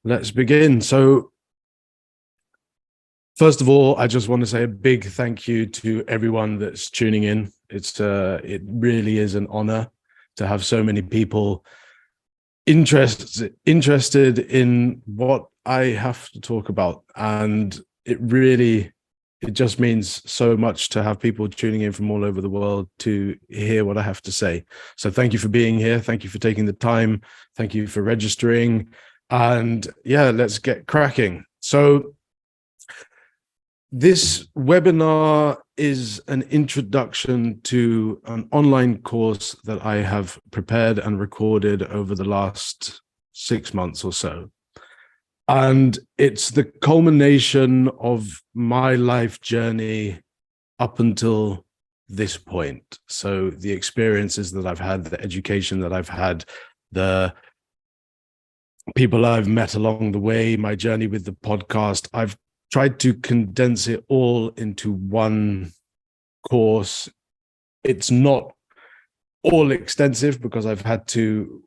let's begin. So, first of all, I just want to say a big thank you to everyone that's tuning in. It really is an honor to have so many people interested in what I have to talk about, and it just means so much to have people tuning in from all over the world to hear what I have to say. So thank you for being here. Thank you for taking the time. Thank you for registering. And yeah, let's get cracking. So this webinar is an introduction to an online course that I have prepared and recorded over the last 6 months or so. And it's the culmination of my life journey up until this point. So the experiences that I've had, the education that I've had, the people I've met along the way, my journey with the podcast, I've tried to condense it all into one course. It's not all extensive because I've had to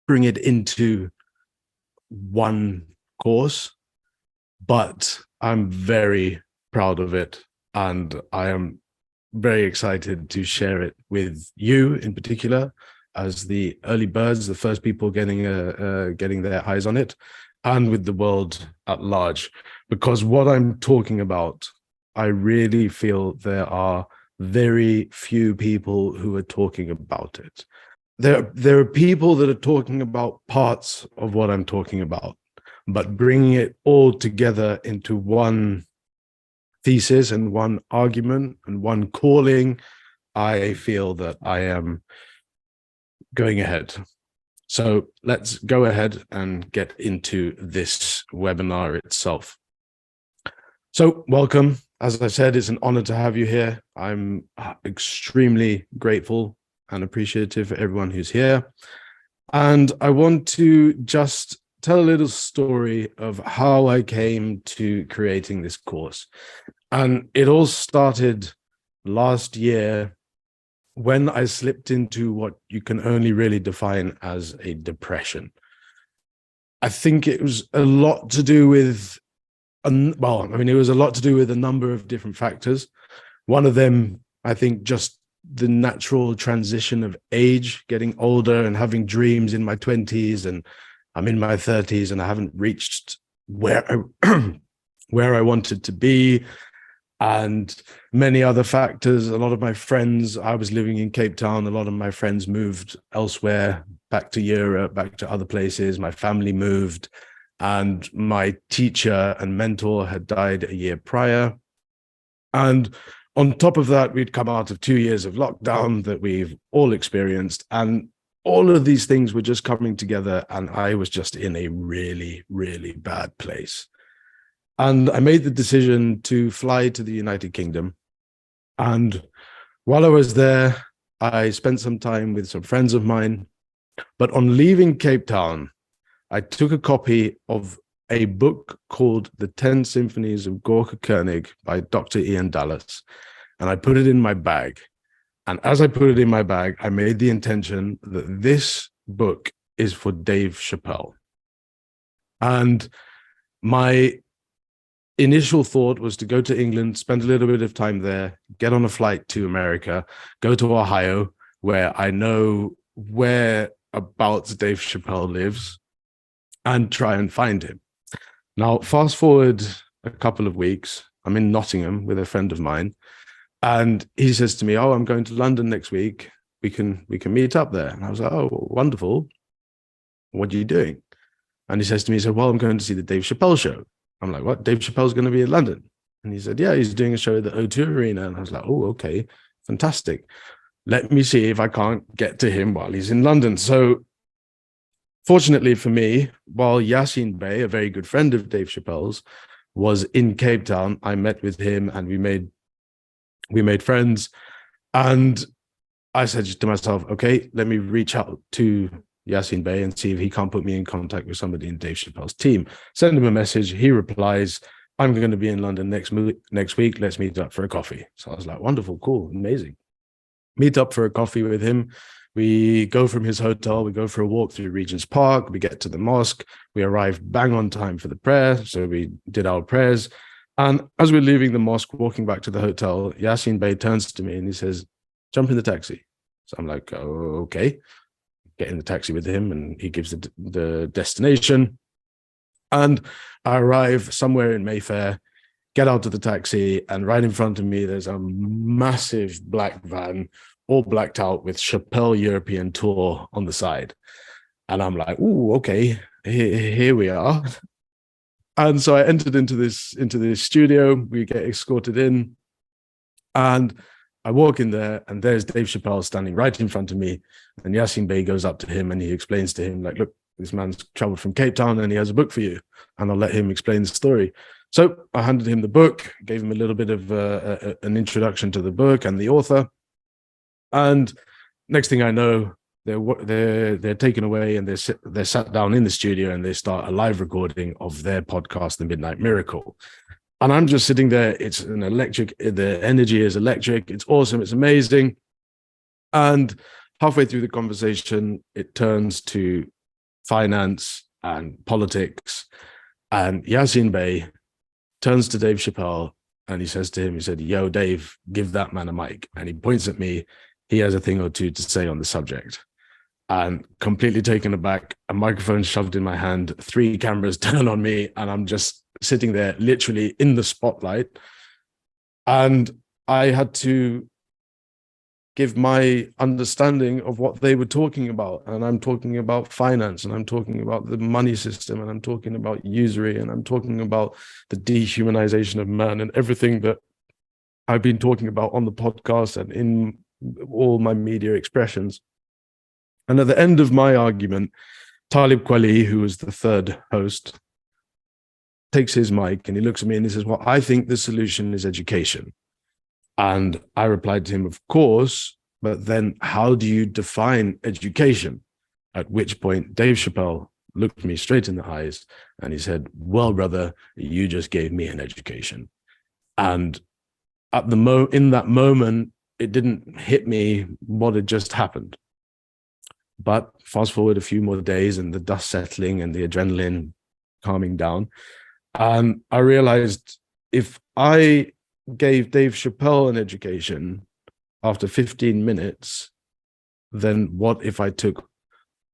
bring it into one course, but I'm very proud of it, and I am very excited to share it with you in particular as the early birds, the first people getting their eyes on it, and with the world at large. Because what I'm talking about, I really feel there are very few people who are talking about it. There are people that are talking about parts of what I'm talking about, but bringing it all together into one thesis and one argument and one calling, I feel that I am going ahead. So let's go ahead and get into this webinar itself. So welcome. As I said, it's an honor to have you here. I'm extremely grateful and appreciative for everyone who's here. And I want to just tell a little story of how I came to creating this course. And it all started last year when I slipped into what you can only really define as a depression. I think it was a lot to do with, it was a lot to do with a number of different factors. One of them, I think, just the natural transition of age, getting older and having dreams in my 20s, and I'm in my 30s and I haven't reached where I wanted to be, and many other factors. A lot of my friends, I was living in Cape Town, a lot of my friends moved elsewhere, back to Europe, back to other places. My family moved, and my teacher and mentor had died a year prior. And on top of that, we'd come out of 2 years of lockdown that we've all experienced, and all of these things were just coming together, and I was just in a really, really bad place. And I made the decision to fly to the United Kingdom. And while I was there, I spent some time with some friends of mine. But on leaving Cape Town, I took a copy of a book called The 10 Symphonies of Gorka Koenig by Dr. Ian Dallas, and I put it in my bag. And as I put it in my bag, I made the intention that this book is for Dave Chappelle. And my initial thought was to go to England, spend a little bit of time there, get on a flight to America, go to Ohio, where I know whereabouts Dave Chappelle lives, and try and find him. Now, fast forward a couple of weeks, I'm in Nottingham with a friend of mine, and he says to me, "Oh, I'm going to London next week. We can meet up there." And I was like, "Oh, wonderful. What are you doing?" And he says to me, he said, "Well, I'm going to see the Dave Chappelle show." I'm like, "What? Dave Chappelle's going to be in London?" And he said, "Yeah, he's doing a show at the O2 Arena." And I was like, "Oh, okay, fantastic. Let me see if I can't get to him while he's in London." So fortunately for me, while Yasin Bey, a very good friend of Dave Chappelle's, was in Cape Town, I met with him and we made friends. And I said to myself, okay, let me reach out to Yasin Bey and see if he can't put me in contact with somebody in Dave Chappelle's team. Send him a message. He replies, "I'm going to be in London next week. Let's meet up for a coffee." So I was like, wonderful, cool, amazing. Meet up for a coffee with him. We go from his hotel, we go for a walk through Regent's Park, we get to the mosque, we arrive bang on time for the prayer. So we did our prayers. And as we're leaving the mosque, walking back to the hotel, Yasin Bey turns to me and he says, "Jump in the taxi." So I'm like, "Oh, okay." Get in the taxi with him and he gives the destination. And I arrive somewhere in Mayfair, get out of the taxi, and right in front of me, there's a massive black van, all blacked out with Chappelle European Tour on the side. And I'm like, "Ooh, okay, here we are." And so I entered into this studio. We get escorted in, and I walk in there, and there's Dave Chappelle standing right in front of me. And Yasin Bey goes up to him, and he explains to him, like, "Look, this man's traveled from Cape Town, and he has a book for you, and I'll let him explain the story." So I handed him the book, gave him a little bit of an introduction to the book and the author. And next thing I know, they're taken away and they're sat down in the studio and they start a live recording of their podcast, The Midnight Miracle. And I'm just sitting there. It's an electric, the energy is electric. It's awesome. It's amazing. And halfway through the conversation, it turns to finance and politics. And Yasin Bey turns to Dave Chappelle and he says to him, he said, "Yo, Dave, give that man a mic." And he points at me. He has a thing or two to say on the subject. And completely taken aback, a microphone shoved in my hand, 3 cameras turn on me, and I'm just sitting there literally in the spotlight. And I had to give my understanding of what they were talking about. And I'm talking about finance, and I'm talking about the money system, and I'm talking about usury, and I'm talking about the dehumanization of man and everything that I've been talking about on the podcast and in all my media expressions. And at the end of my argument, Talib Kweli, who was the third host, takes his mic and he looks at me and he says, "Well, I think the solution is education." And I replied to him, "Of course, but then how do you define education?" At which point Dave Chappelle looked me straight in the eyes and he said, "Well, brother, you just gave me an education." And at in that moment, it didn't hit me what had just happened. But fast forward a few more days and the dust settling and the adrenaline calming down. And I realized if I gave Dave Chappelle an education after 15 minutes, then what if I took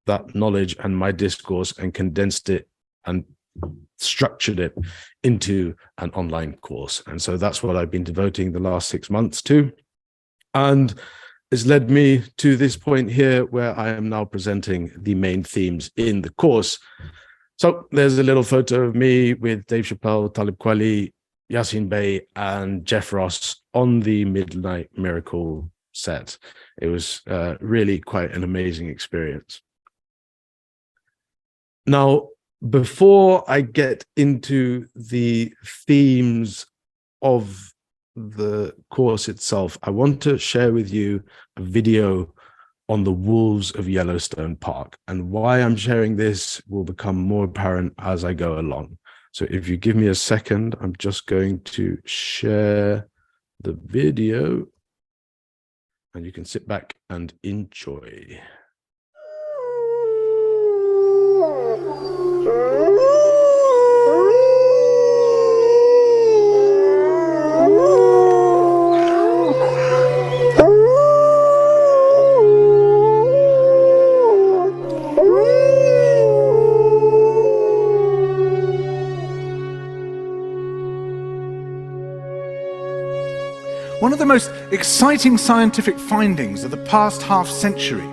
that knowledge and my discourse and condensed it and structured it into an online course? And so that's what I've been devoting the last 6 months to. And it's led me to this point here where I am now presenting the main themes in the course. So there's a little photo of me with Dave Chappelle, Talib Kweli, Yasin Bey, and Jeff Ross on the Midnight Miracle set. It was really quite an amazing experience. Now, before I get into the themes of the course itself, I want to share with you a video on the Wolves of Yellowstone Park. And why I'm sharing this will become more apparent as I go along. So if you give me a second, I'm just going to share the video and you can sit back and enjoy. One of the most exciting scientific findings of the past half-century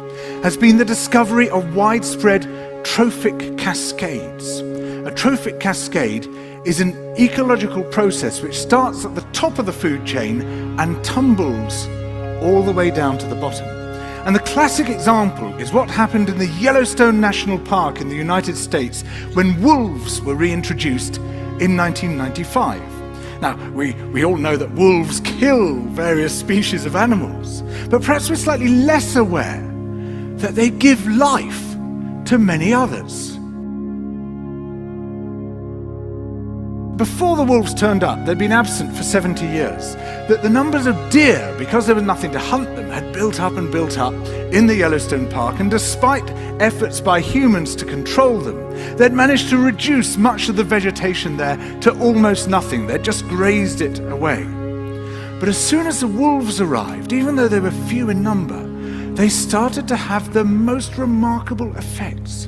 has been the discovery of widespread trophic cascades. A trophic cascade is an ecological process which starts at the top of the food chain and tumbles all the way down to the bottom. And the classic example is what happened in the Yellowstone National Park in the United States when wolves were reintroduced in 1995. Now, we all know that wolves kill various species of animals, but perhaps we're slightly less aware that they give life to many others. before the wolves turned up, they'd been absent for 70 years, that the numbers of deer, because there was nothing to hunt them, had built up and built up in the Yellowstone Park, and despite efforts by humans to control them, they'd managed to reduce much of the vegetation there to almost nothing. They'd just grazed it away. But as soon as the wolves arrived, even though they were few in number, they started to have the most remarkable effects.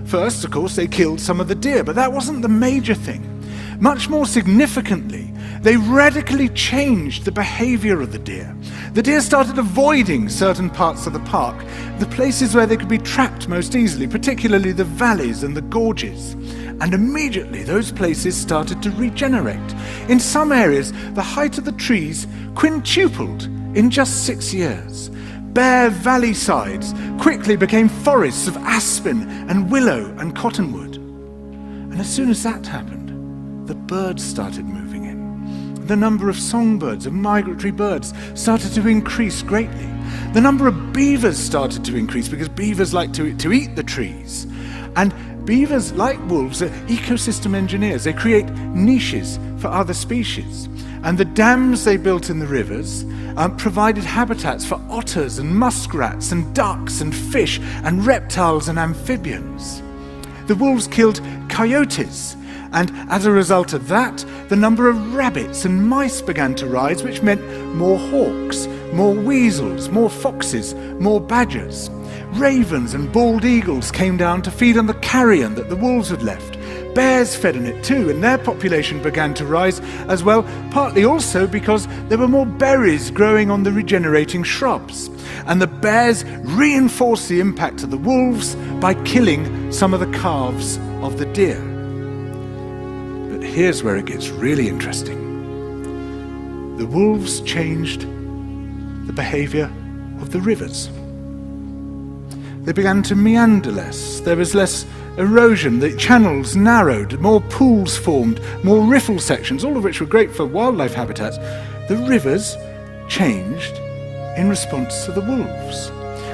First, of course, they killed some of the deer, but that wasn't the major thing. Much more significantly, they radically changed the behavior of the deer. The deer started avoiding certain parts of the park, the places where they could be trapped most easily, particularly the valleys and the gorges. And immediately those places started to regenerate. In some areas, the height of the trees quintupled in just 6 years. Bare valley sides quickly became forests of aspen and willow and cottonwood. And as soon as that happened, the birds started moving in. The number of songbirds, of migratory birds, started to increase greatly. The number of beavers started to increase because beavers like to eat the trees. And beavers, like wolves, are ecosystem engineers. They create niches for other species. And the dams they built in the rivers provided habitats for otters and muskrats and ducks and fish and reptiles and amphibians. The wolves killed coyotes, and as a result of that, the number of rabbits and mice began to rise, which meant more hawks, more weasels, more foxes, more badgers. Ravens and bald eagles came down to feed on the carrion that the wolves had left. Bears fed on it too, and their population began to rise as well, partly also because there were more berries growing on the regenerating shrubs. And the bears reinforced the impact of the wolves by killing some of the calves of the deer. But here's where it gets really interesting. The wolves changed the behavior of the rivers. They began to meander less. There was less erosion, the channels narrowed, more pools formed, more riffle sections, all of which were great for wildlife habitats. The rivers changed in response to the wolves.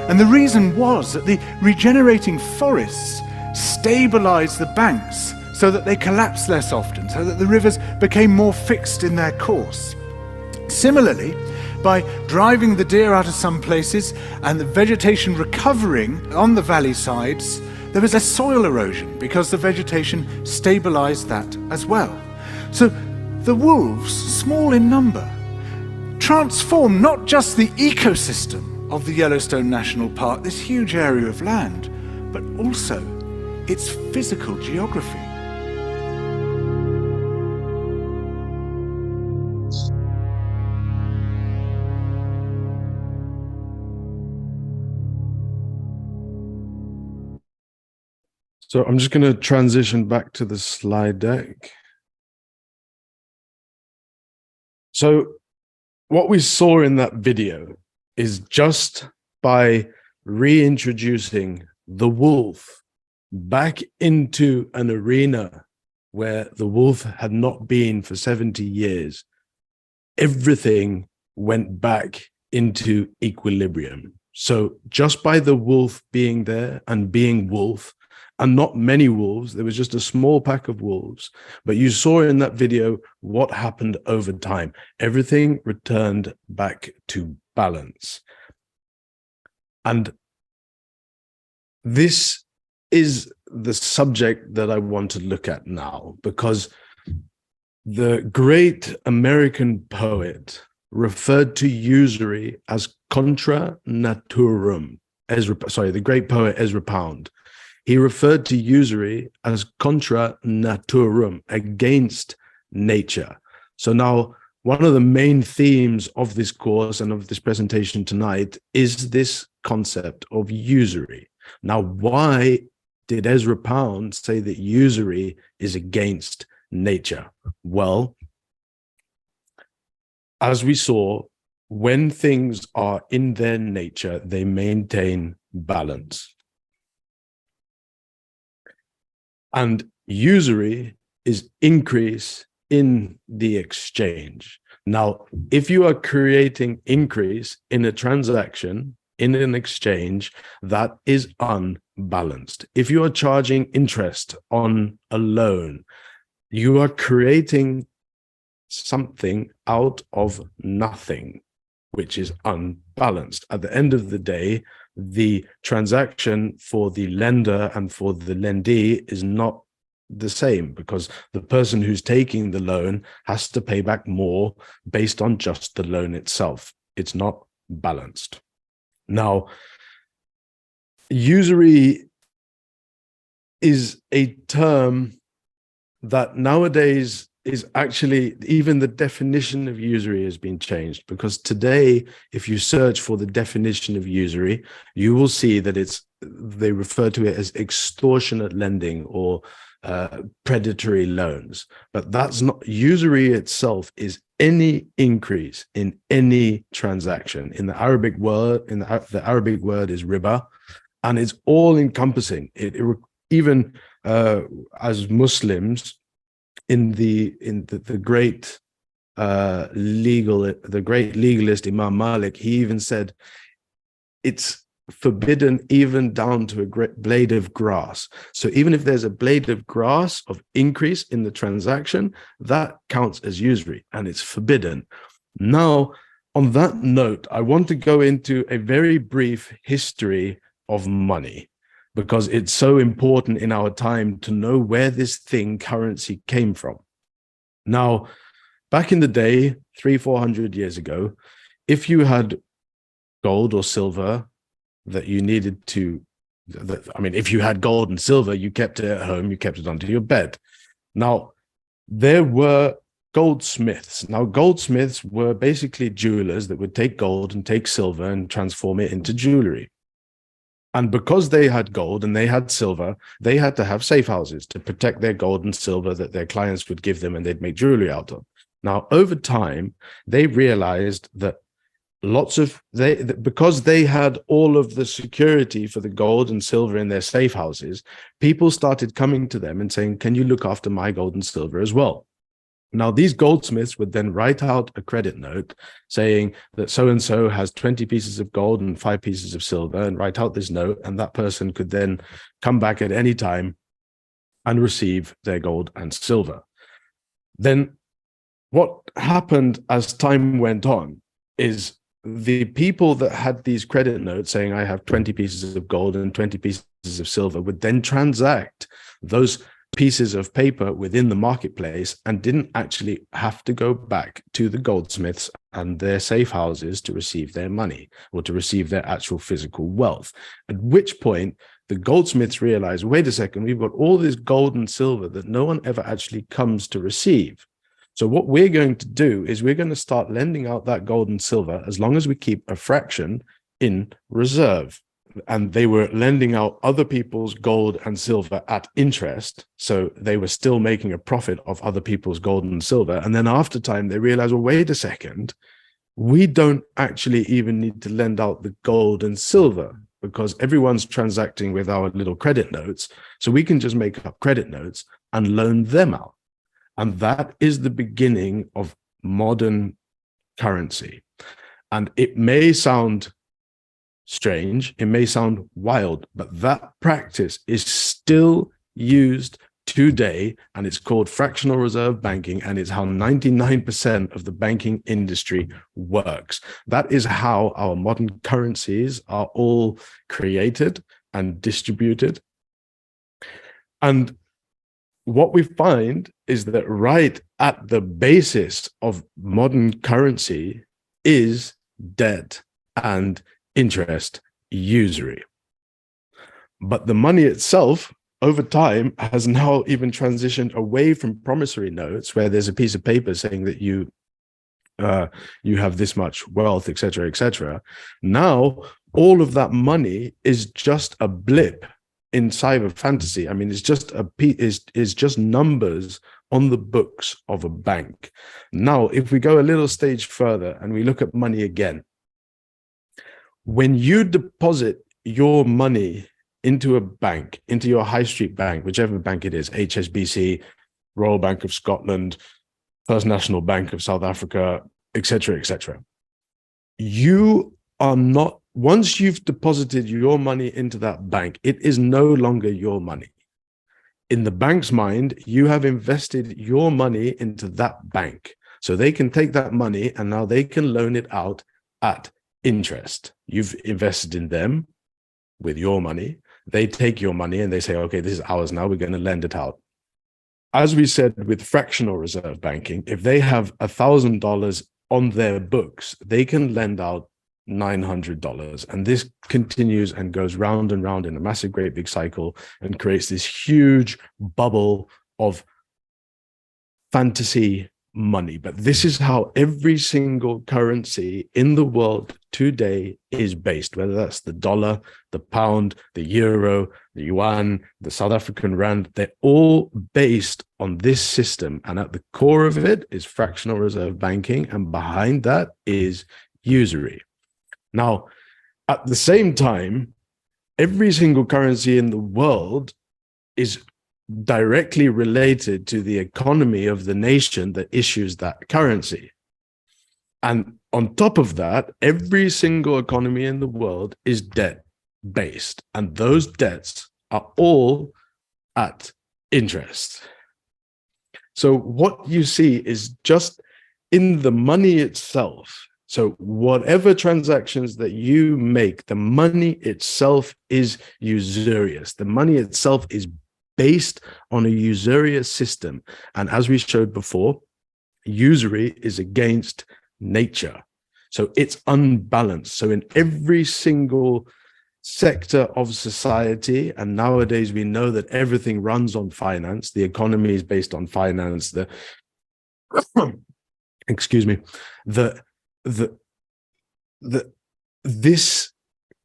And the reason was that the regenerating forests stabilized the banks so that they collapsed less often, so that the rivers became more fixed in their course. Similarly, by driving the deer out of some places and the vegetation recovering on the valley sides, there was less soil erosion because the vegetation stabilized that as well. So the wolves, small in number, transformed not just the ecosystem of the Yellowstone National Park, this huge area of land, but also its physical geography. So I'm just going to transition back to the slide deck. So what we saw in that video is just by reintroducing the wolf back into an arena where the wolf had not been for 70 years, everything went back into equilibrium. So just by the wolf being there and being wolf, and not many wolves, there was just a small pack of wolves, but you saw in that video what happened over time. Everything returned back to balance. And this is the subject that I want to look at now, because the great American poet referred to usury as contra naturam. The great poet Ezra Pound. He referred to usury as contra naturam, against nature. So now, one of the main themes of this course and of this presentation tonight is this concept of usury. Now, why did Ezra Pound say that usury is against nature? Well, as we saw, when things are in their nature, they maintain balance. And usury is increase in the exchange. Now, if you are creating increase in a transaction, in an exchange, that is unbalanced. If you are charging interest on a loan, You are creating something out of nothing, which is unbalanced. At the end of the day, the transaction for the lender and for the lendee is not the same, because the person who's taking the loan has to pay back more based on just the loan itself. It's not balanced. Now, usury is a term that nowadays is actually, even the definition of usury has been changed, because today, if you search for the definition of usury, you will see that they refer to it as extortionate lending or predatory loans. But that's not, usury itself is any increase in any transaction. In the Arabic word, the Arabic word is riba, and it's all encompassing. Even as Muslims, in the great legalist Imam Malik, he even said it's forbidden even down to a blade of grass. So even if there's a blade of grass of increase in the transaction, that counts as usury and it's forbidden. Now, on that note, I want to go into a very brief history of money, because it's so important in our time to know where this thing, currency, came from. Now, back in the day, 300-400 years ago, if you had gold or silver that you needed to, if you had gold and silver, you kept it at home, you kept it under your bed. Now, there were goldsmiths. Now, goldsmiths were basically jewelers that would take gold and take silver and transform it into jewelry. And because they had gold and they had silver, they had to have safe houses to protect their gold and silver that their clients would give them and they'd make jewelry out of. Now, over time, they realized that because they had all of the security for the gold and silver in their safe houses, people started coming to them and saying, can you look after my gold and silver as well? Now, these goldsmiths would then write out a credit note saying that so-and-so has 20 pieces of gold and 5 pieces of silver, and write out this note, and that person could then come back at any time and receive their gold and silver. Then what happened as time went on is the people that had these credit notes saying, I have 20 pieces of gold and 20 pieces of silver, would then transact those pieces of paper within the marketplace and didn't actually have to go back to the goldsmiths and their safe houses to receive their money or to receive their actual physical wealth. At which point the goldsmiths realized, wait a second, we've got all this gold and silver that no one ever actually comes to receive. So what we're going to do is we're going to start lending out that gold and silver as long as we keep a fraction in reserve. And they were lending out other people's gold and silver at interest. So they were still making a profit of other people's gold and silver. And then after time, they realized, well, wait a second, we don't actually even need to lend out the gold and silver because everyone's transacting with our little credit notes. So we can just make up credit notes and loan them out. And that is the beginning of modern currency. And it may sound strange, it may sound wild, but that practice is still used today, and it's called fractional reserve banking, and it's how 99% of the banking industry works. That is how our modern currencies are all created and distributed. And what we find is that right at the basis of modern currency is debt and interest, usury. But the money itself, over time, has now even transitioned away from promissory notes, where there's a piece of paper saying that you have this much wealth, etc., etc. Now, all of that money is just a blip in cyber fantasy. I mean, it's just is just numbers on the books of a bank. Now, if we go a little stage further and we look at money again, when you deposit your money into a bank, into your high street bank, whichever bank it is, HSBC, Royal Bank of Scotland, First National Bank of South Africa, etc., etc., you are not, once you've deposited your money into that bank, it is no longer your money. in the bank's mind, you have invested your money into that bank. So they can take that money and now they can loan it out at interest. You've invested in them with your money. They take your money and they say, okay, this is ours now, we're going to lend it out. As we said with fractional reserve banking, if they have $1,000 on their books, they can lend out $900. And this continues and goes round and round in a massive, great big cycle and creates this huge bubble of fantasy money. But this is how every single currency in the world today is based, whether that's the dollar, the pound, the euro, the yuan, the South African rand. They're all based on this system. And at the core of it is fractional reserve banking. And behind that is usury. Now, at the same time, every single currency in the world is directly related to the economy of the nation that issues that currency. And on top of that, every single economy in the world is debt-based. And those debts are all at interest. So what you see is just in the money itself. So whatever transactions that you make, the money itself is usurious. The money itself is based on a usurious system. And as we showed before, usury is against nature. So it's unbalanced. So in every single sector of society, and nowadays we know that everything runs on finance, the economy is based on finance, this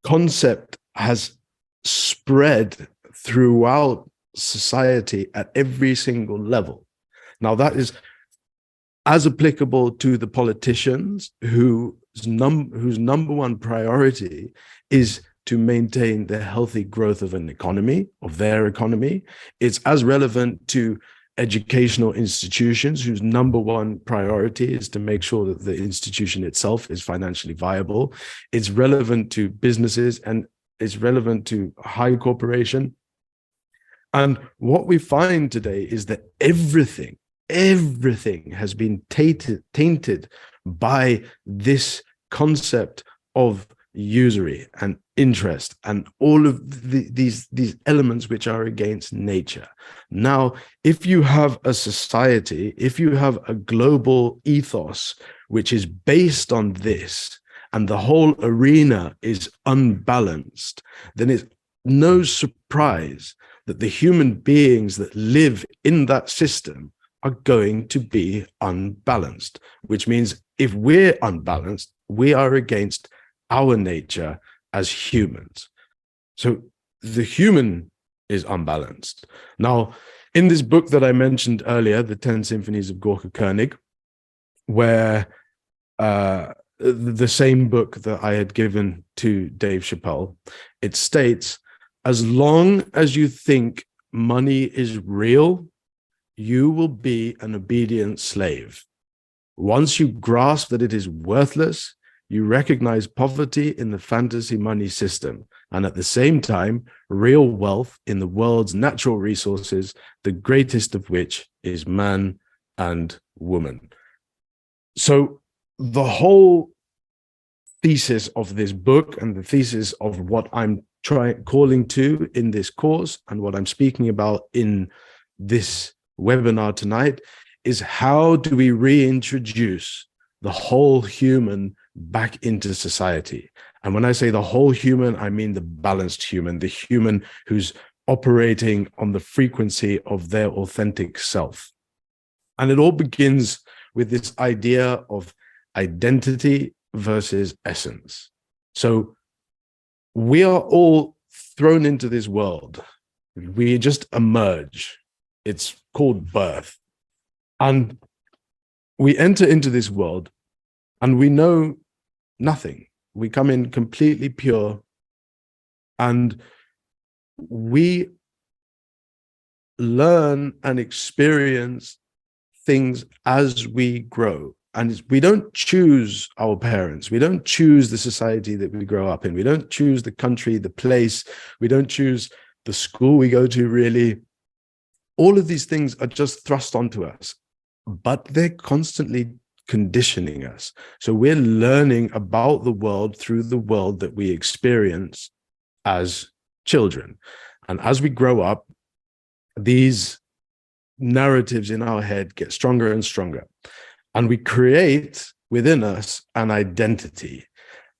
concept has spread throughout society at every single level. Now that is as applicable to the politicians whose number one priority is to maintain the healthy growth of an economy, of their economy. It's as relevant to educational institutions whose number one priority is to make sure that the institution itself is financially viable. It's relevant to businesses and it's relevant to high corporation. And what we find today is that everything has been tainted by this concept of usury and interest and all of these elements which are against nature. Now, if you have a society, if you have a global ethos which is based on this and the whole arena is unbalanced, then it's no surprise that the human beings that live in that system are going to be unbalanced, which means if we're unbalanced, we are against our nature as humans. So the human is unbalanced. Now, in this book that I mentioned earlier, The 10 Symphonies of Gorka Koenig, where the same book that I had given to Dave Chappelle, it states, as long as you think money is real, you will be an obedient slave. Once you grasp that it is worthless, you recognize poverty in the fantasy money system, and at the same time, real wealth in the world's natural resources, the greatest of which is man and woman. So the whole thesis of this book and the thesis of what I'm calling to in this course and what I'm speaking about in this webinar tonight is how do we reintroduce the whole human back into society? And when I say the whole human, I mean the balanced human, the human who's operating on the frequency of their authentic self. And it all begins with this idea of identity versus essence. So we are all thrown into this world. We just emerge. It's called birth. And we enter into this world and we know nothing. We come in completely pure and we learn and experience things as we grow. And we don't choose our parents. We don't choose the society that we grow up in. We don't choose the country, the place. We don't choose the school we go to, really. All of these things are just thrust onto us, but they're constantly conditioning us. So we're learning about the world through the world that we experience as children. And as we grow up, these narratives in our head get stronger and stronger. And we create within us an identity.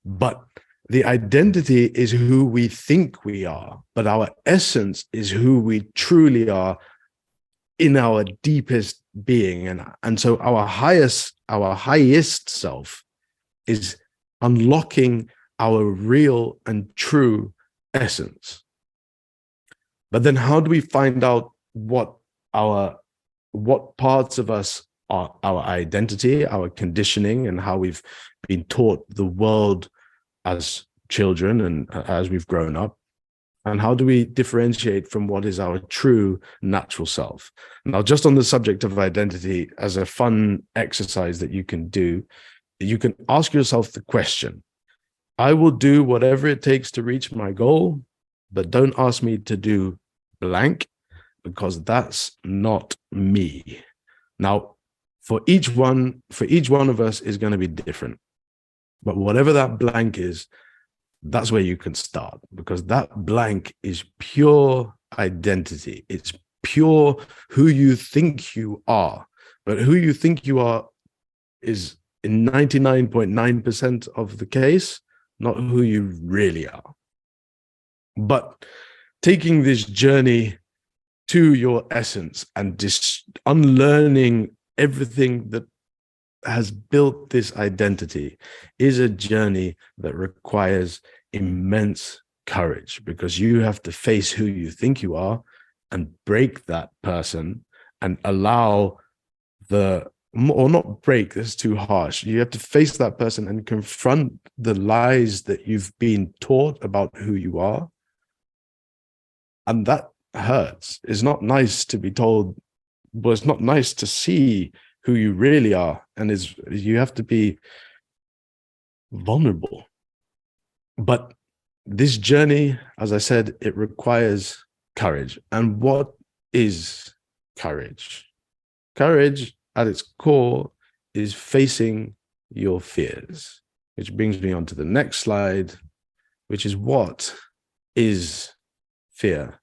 But the identity is who we think we are, but our essence is who we truly are in our deepest being. And so our highest self is unlocking our real and true essence. But then how do we find out what parts of us are our identity, our conditioning, and how we've been taught the world as children and as we've grown up? And how do we differentiate from what is our true natural self? Now, just on the subject of identity, as a fun exercise that you can do, you can ask yourself the question, I will do whatever it takes to reach my goal, but don't ask me to do blank, because that's not me. Now, for each one of us is going to be different. But whatever that blank is, that's where you can start, because that blank is pure identity. It's pure who you think you are. But who you think you are is in 99.9% of the case, not who you really are. But taking this journey to your essence and just unlearning everything that has built this identity is a journey that requires immense courage, because you have to face who you think you are and break that person and allow or not break, that's too harsh. You have to face that person and confront the lies that you've been taught about who you are. And that hurts. It's not nice to be told, but it's not nice to see who you really are. And you have to be vulnerable. But this journey, as I said, it requires courage. And what is courage? Courage at its core is facing your fears, which brings me on to the next slide, which is, what is fear?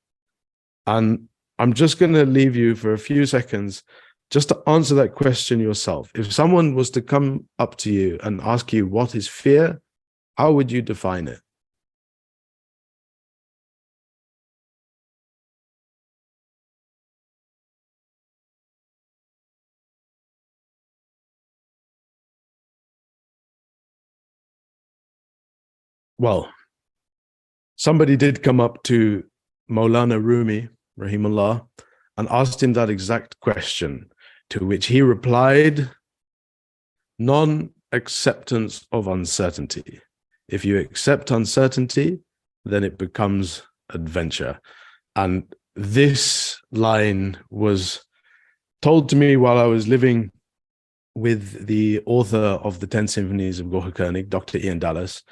And I'm just going to leave you for a few seconds just to answer that question yourself. If someone was to come up to you and ask you, what is fear? How would you define it? Well, somebody did come up to Maulana Rumi, rahimullah, and asked him that exact question, to which he replied, non-acceptance of uncertainty. If you accept uncertainty, then it becomes adventure. And this line was told to me while I was living with the author of the 10 Symphonies of Gohar Dr. Ian Dallas.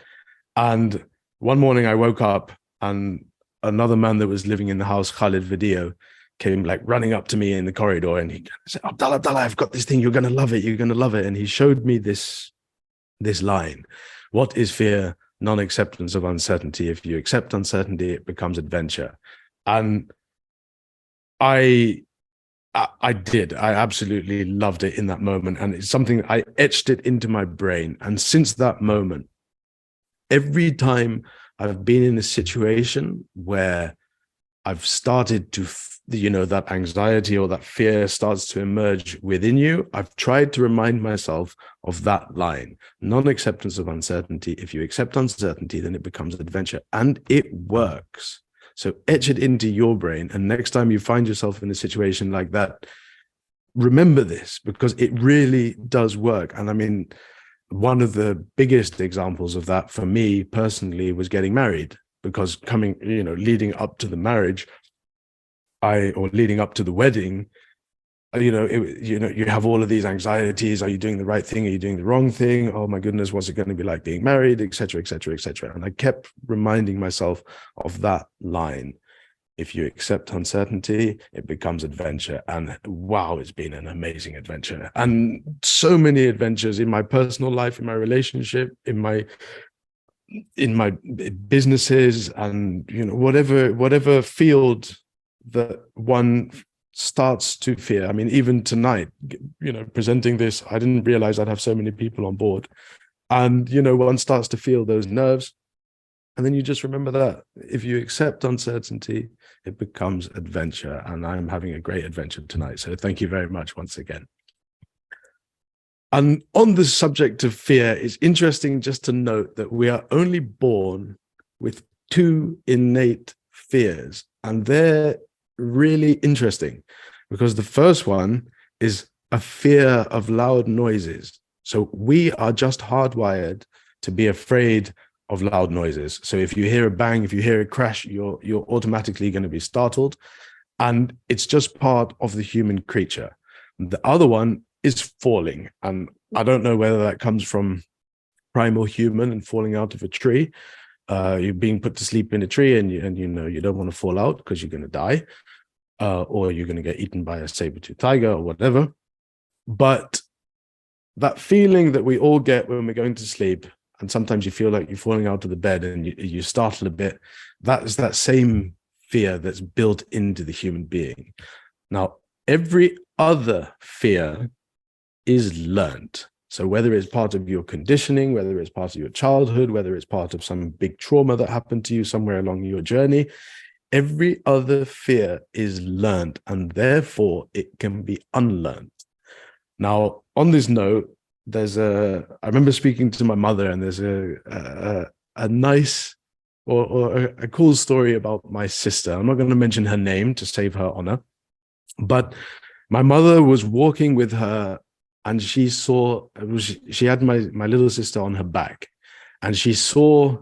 And one morning I woke up and another man that was living in the house, Khalid Video, came like running up to me in the corridor, and he said, Abdallah, I've got this thing. You're going to love it. You're going to love it. And he showed me this line. What is fear? Non-acceptance of uncertainty. If you accept uncertainty, it becomes adventure. And I absolutely loved it in that moment. And it's something, I etched it into my brain. And since that moment, every time I've been in a situation where I've started to, that anxiety or that fear starts to emerge within you, I've tried to remind myself of that line, non-acceptance of uncertainty. If you accept uncertainty, then it becomes adventure. And it works. So etch it into your brain. And next time you find yourself in a situation like that, remember this, because it really does work. And I mean, one of the biggest examples of that for me personally was getting married, because leading up to the marriage, leading up to the wedding, you have all of these anxieties. Are you doing the right thing? Are you doing the wrong thing? Oh my goodness, what's it going to be like being married, etc., etc., etc. And I kept reminding myself of that line. If you accept uncertainty, it becomes adventure. And wow, it's been an amazing adventure. And so many adventures in my personal life, in my relationship, in my businesses, and whatever field that one starts to fear. I mean, even tonight, presenting this, I didn't realize I'd have so many people on board. And one starts to feel those nerves. And then you just remember that if you accept uncertainty, it becomes adventure. And I'm having a great adventure tonight. So thank you very much once again. And on the subject of fear, it's interesting just to note that we are only born with two innate fears. And they're really interesting because the first one is a fear of loud noises. So we are just hardwired to be afraid of loud noises. So if you hear a bang, if you hear a crash, you're automatically going to be startled. And it's just part of the human creature. The other one is falling. And I don't know whether that comes from primal human and falling out of a tree. You're being put to sleep in a tree and you don't want to fall out because you're going to die, or you're going to get eaten by a saber-toothed tiger or whatever. But that feeling that we all get when we're going to sleep, and sometimes you feel like you're falling out of the bed and you startle a bit, that is that same fear that's built into the human being. Now, every other fear is learned. So whether it's part of your conditioning, whether it's part of your childhood, whether it's part of some big trauma that happened to you somewhere along your journey, every other fear is learned, and therefore it can be unlearned. Now, on this note, I remember speaking to my mother, and there's a nice or a cool story about my sister. I'm not going to mention her name to save her honor, but my mother was walking with her, and she had my little sister on her back, and she saw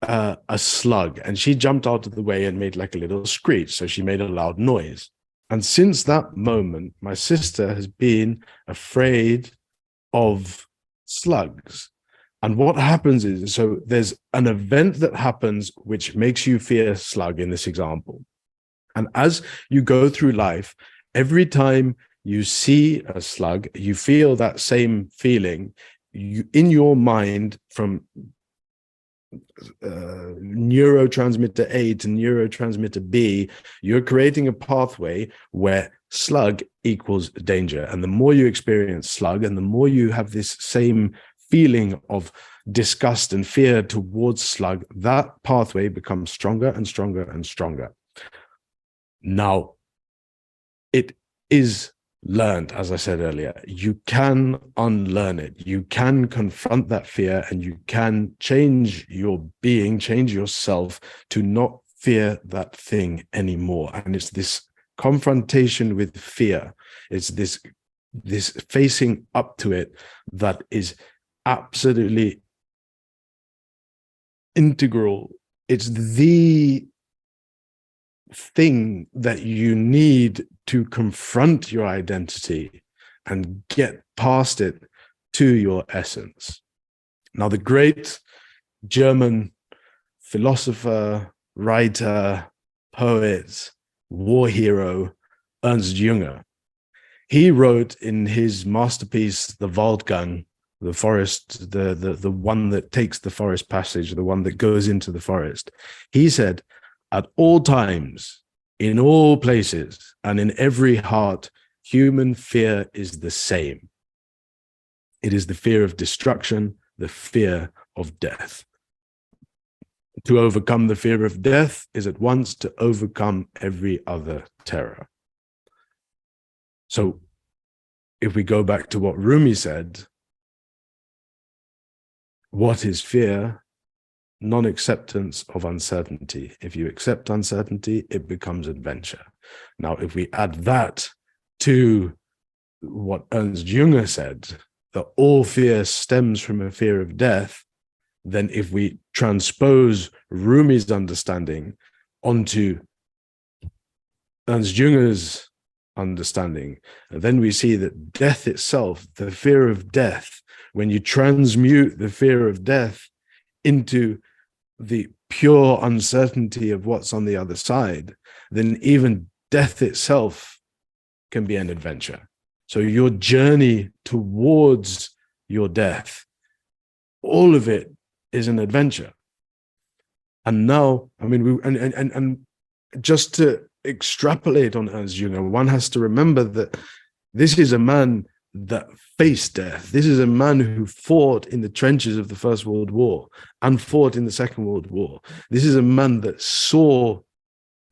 a slug, and she jumped out of the way and made like a little screech. So she made a loud noise. And since that moment, my sister has been afraid of slugs. And what happens is, so there's an event that happens which makes you fear slug in this example. And as you go through life, every time you see a slug, you feel that same feeling. In your mind, from neurotransmitter A to neurotransmitter B, you're creating a pathway where slug equals danger. And the more you experience slug, and the more you have this same feeling of disgust and fear towards slug, that pathway becomes stronger and stronger and stronger. Now, it is learned, as I said earlier. You can unlearn it. You can confront that fear, and you can change your being, change yourself to not fear that thing anymore. And it's this confrontation with fear. It's this facing up to it that is absolutely integral. It's the thing that you need to confront your identity and get past it to your essence. Now, the great German philosopher, writer, poet, war hero, Ernst Jünger, he wrote in his masterpiece, The Waldgang, the forest, the one that takes the forest passage, the one that goes into the forest. He said, at all times, in all places, and in every heart, human fear is the same. It is the fear of destruction, the fear of death. To overcome the fear of death is at once to overcome every other terror. So if we go back to what Rumi said, what is fear? Non-acceptance of uncertainty. If you accept uncertainty, it becomes adventure. Now, if we add that to what Ernst Jünger said, that all fear stems from a fear of death, then if we transpose Rumi's understanding onto Ernst Jünger's understanding, then we see that death itself, the fear of death, when you transmute the fear of death into the pure uncertainty of what's on the other side, then even death itself can be an adventure. So your journey towards your death, all of it is an adventure. And now, I mean, and just to extrapolate on Ernst Jünger, one has to remember that this is a man that faced death. This is a man who fought in the trenches of the First World War and fought in the Second World War. This is a man that saw,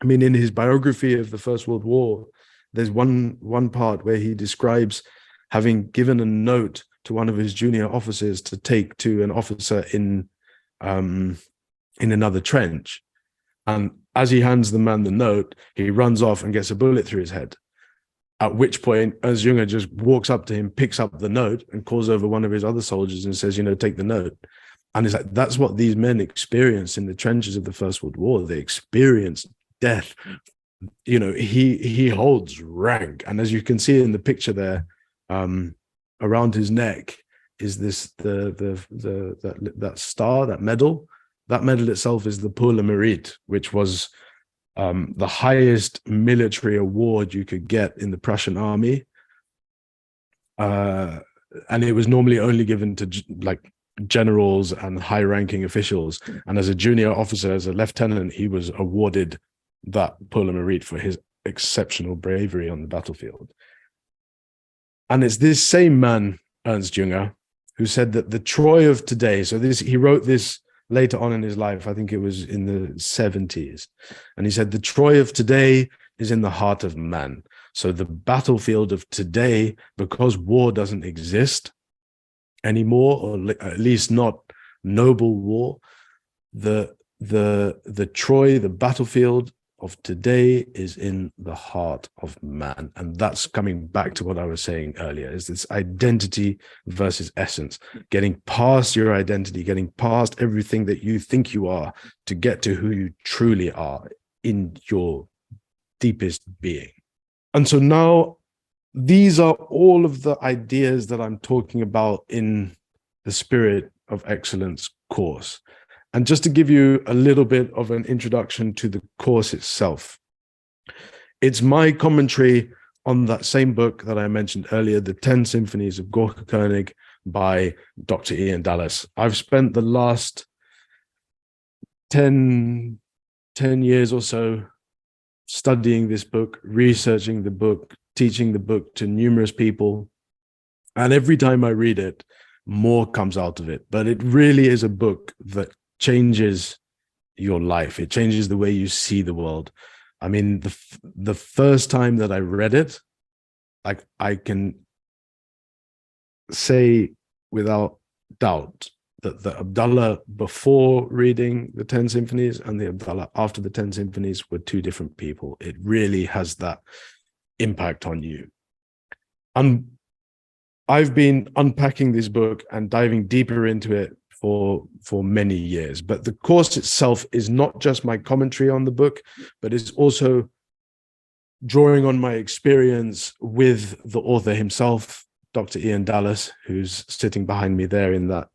I mean, in his biography of the First World War, there's one part where he describes having given a note to one of his junior officers to take to an officer in another trench. And as he hands the man the note, he runs off and gets a bullet through his head. At which point, Ernst Jünger just walks up to him, picks up the note, and calls over one of his other soldiers and says, take the note. And it's like, that's what these men experienced in the trenches of the First World War. They experienced death. He holds rank. And as you can see in the picture there, around his neck is this that star, that medal. That medal itself is the Pour le Mérite, which was the highest military award you could get in the Prussian army. And it was normally only given to generals and high-ranking officials. And as a junior officer, as a lieutenant, he was awarded that Pour le Mérite for his exceptional bravery on the battlefield. And it's this same man, Ernst Jünger, who said that the Troy of today, he wrote this later on in his life, I think it was in the 70s. And he said, the Troy of today is in the heart of man. So the battlefield of today, because war doesn't exist anymore, or at least not noble war, the Troy, the battlefield of today is in the heart of man. And that's coming back to what I was saying earlier, is this identity versus essence, getting past your identity, getting past everything that you think you are to get to who you truly are in your deepest being. And so now these are all of the ideas that I'm talking about in the Spirit of Excellence course. And just to give you a little bit of an introduction to the course itself, it's my commentary on that same book that I mentioned earlier, The 10 Symphonies of Gorka Koenig by Dr. Ian Dallas. I've spent the last 10 years or so studying this book, researching the book, teaching the book to numerous people. And every time I read it, more comes out of it. But it really is a book that changes your life. It changes the way you see the world. I mean, the first time that I read it, I can say without doubt that the Abdallah before reading the 10 Symphonies and the Abdallah after the 10 Symphonies were two different people. It really has that impact on you. And I've been unpacking this book and diving deeper into it for many years. But the course itself is not just my commentary on the book, but it's also drawing on my experience with the author himself, Dr. Ian Dallas, who's sitting behind me there in that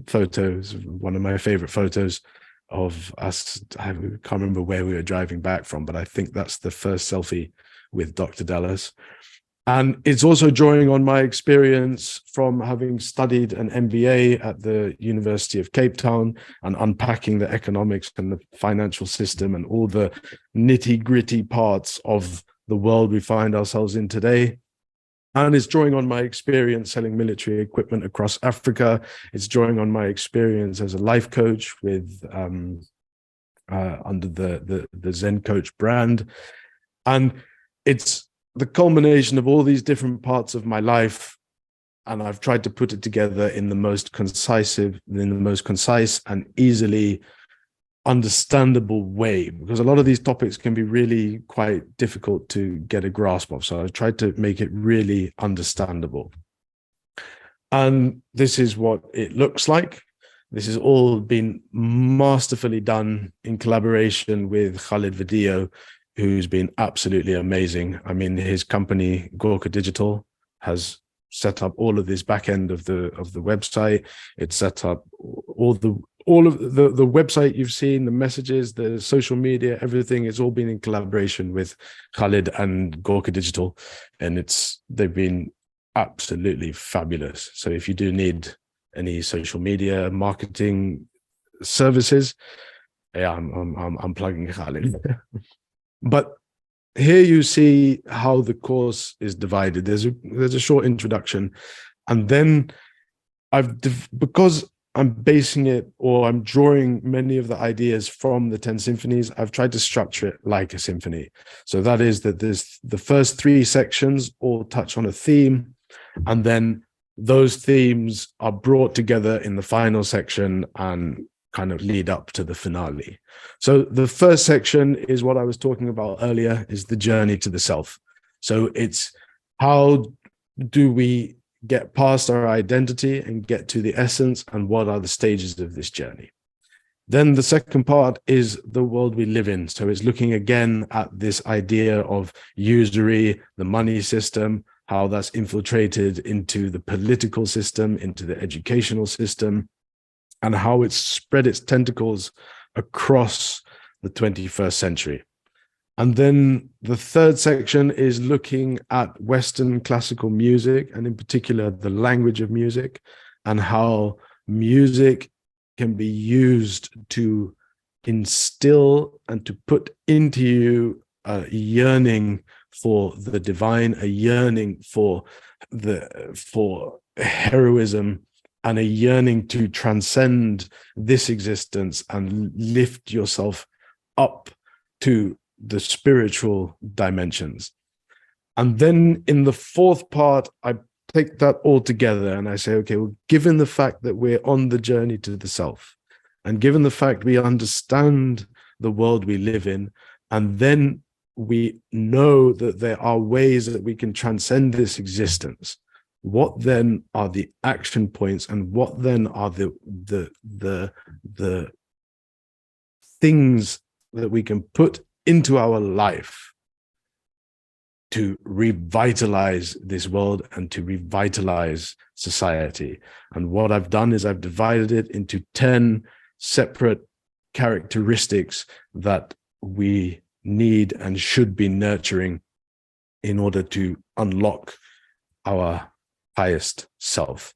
photo. It's one of my favorite photos of us. I can't remember where we were driving back from, but I think that's the first selfie with Dr. Dallas. And it's also drawing on my experience from having studied an MBA at the University of Cape Town and unpacking the economics and the financial system and all the nitty-gritty parts of the world we find ourselves in today. And it's drawing on my experience selling military equipment across Africa. It's drawing on my experience as a life coach with under the Zen Coach brand. And it's the culmination of all these different parts of my life, and I've tried to put it together in the most concise and easily understandable way, because a lot of these topics can be really quite difficult to get a grasp of. So I've tried to make it really understandable. And this is what it looks like. This has all been masterfully done in collaboration with Khalid Vadillo, who's been absolutely amazing. I mean, his company, Gorka Digital, has set up all of this back end of the website. It's set up all the all of the website you've seen, the messages, the social media, everything, it's all been in collaboration with Khalid and Gorka Digital, and they've been absolutely fabulous. So if you do need any social media marketing services, yeah, I'm plugging Khalid. But here you see how the course is divided. There's a short introduction, and then because I'm basing it, or I'm drawing many of the ideas from the 10 symphonies, I've tried to structure it like a symphony. So that is that there's the first 3 sections all touch on a theme, and then those themes are brought together in the final section and kind of lead up to the finale. So the first section is what I was talking about earlier, is the journey to the self. So it's how do we get past our identity and get to the essence, and what are the stages of this journey. Then the second part is the world we live in. So it's looking again at this idea of usury, the money system, how that's infiltrated into the political system, into the educational system, and how it's spread its tentacles across the 21st century. And then the third section is looking at Western classical music, and in particular, the language of music, and how music can be used to instill and to put into you a yearning for the divine, a yearning for heroism, and a yearning to transcend this existence and lift yourself up to the spiritual dimensions. And then in the fourth part, I take that all together and I say, okay, well, given the fact that we're on the journey to the self, and given the fact we understand the world we live in, and then we know that there are ways that we can transcend this existence, what then are the action points, and what then are the things that we can put into our life to revitalize this world and to revitalize society. And what I've done is I've divided it into 10 separate characteristics that we need and should be nurturing in order to unlock our highest self.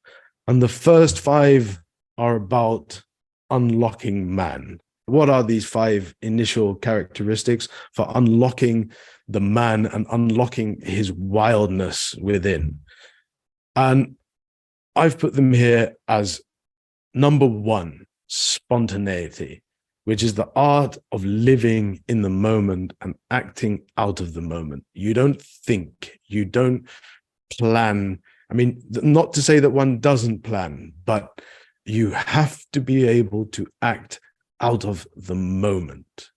And the first 5 are about unlocking man. What are these 5 initial characteristics for unlocking the man and unlocking his wildness within? And I've put them here as number 1, spontaneity, which is the art of living in the moment and acting out of the moment. You don't think, you don't plan. I mean, not to say that one doesn't plan, but you have to be able to act out of the moment.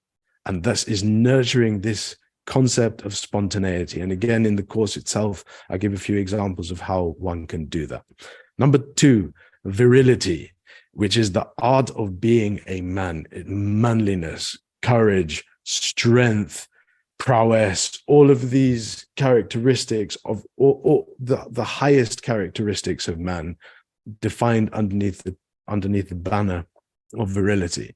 And thus is nurturing this concept of spontaneity. And again, in the course itself, I give a few examples of how one can do that. Number 2, virility, which is the art of being a man, manliness, courage, strength, prowess, all of these characteristics of all the highest characteristics of man defined underneath the banner of virility.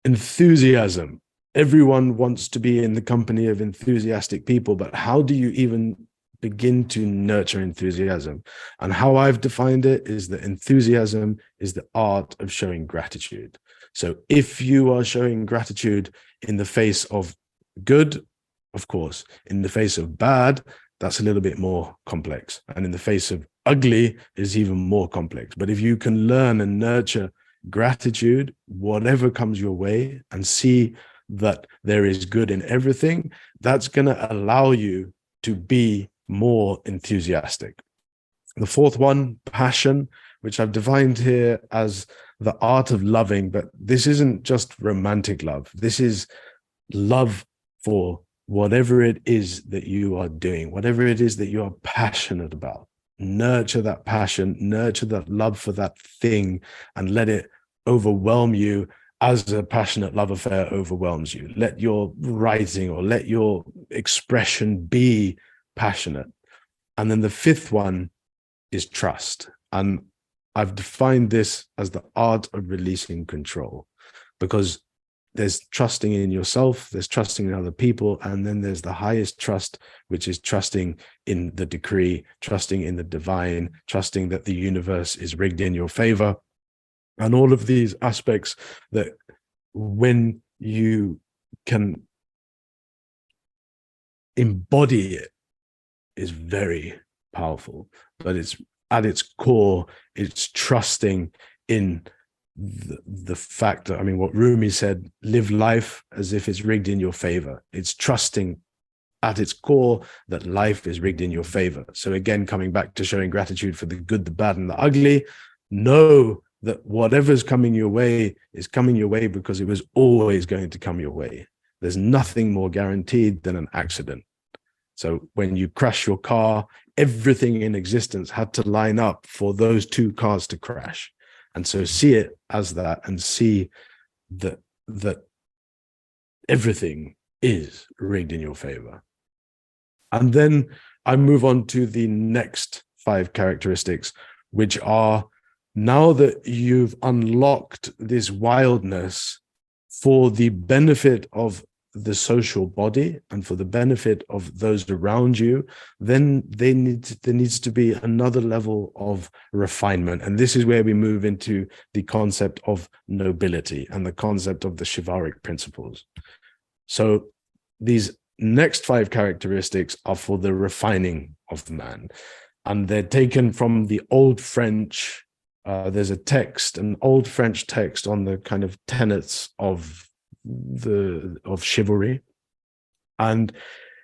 Enthusiasm. Everyone wants to be in the company of enthusiastic people, but how do you even begin to nurture enthusiasm? And how I've defined it is that enthusiasm is the art of showing gratitude. So if you are showing gratitude in the face of good, of course, in the face of bad, that's a little bit more complex. And in the face of ugly is even more complex. But if you can learn and nurture gratitude, whatever comes your way, and see that there is good in everything, that's going to allow you to be more enthusiastic. The fourth one, passion, which I've defined here as the art of loving, but this isn't just romantic love. This is love for whatever it is that you are doing, whatever it is that you are passionate about. Nurture that passion, nurture that love for that thing, and let it overwhelm you as a passionate love affair overwhelms you. Let your writing or let your expression be passionate. And then the fifth one is trust. And I've defined this as the art of releasing control, because there's trusting in yourself, there's trusting in other people, and then there's the highest trust, which is trusting in the decree, trusting in the divine, trusting that the universe is rigged in your favor. And all of these aspects that, when you can embody it, is very powerful. But it's at its core, it's trusting in the fact that, I mean, what Rumi said, live life as if it's rigged in your favor. It's trusting at its core that life is rigged in your favor. So again, coming back to showing gratitude for the good, the bad, and the ugly, know that whatever's coming your way is coming your way because it was always going to come your way. There's nothing more guaranteed than an accident. So when you crash your car, everything in existence had to line up for those two cars to crash. And so see it as that, and see that everything is rigged in your favor. And then I move on to the next 5 characteristics, which are, now that you've unlocked this wildness for the benefit of the social body and for the benefit of those around you, then there needs to be another level of refinement. And this is where we move into the concept of nobility and the concept of the chivalric principles. So these next 5 characteristics are for the refining of man, and they're taken from the old French. There's a text, an old French text on the kind of tenets of chivalry, and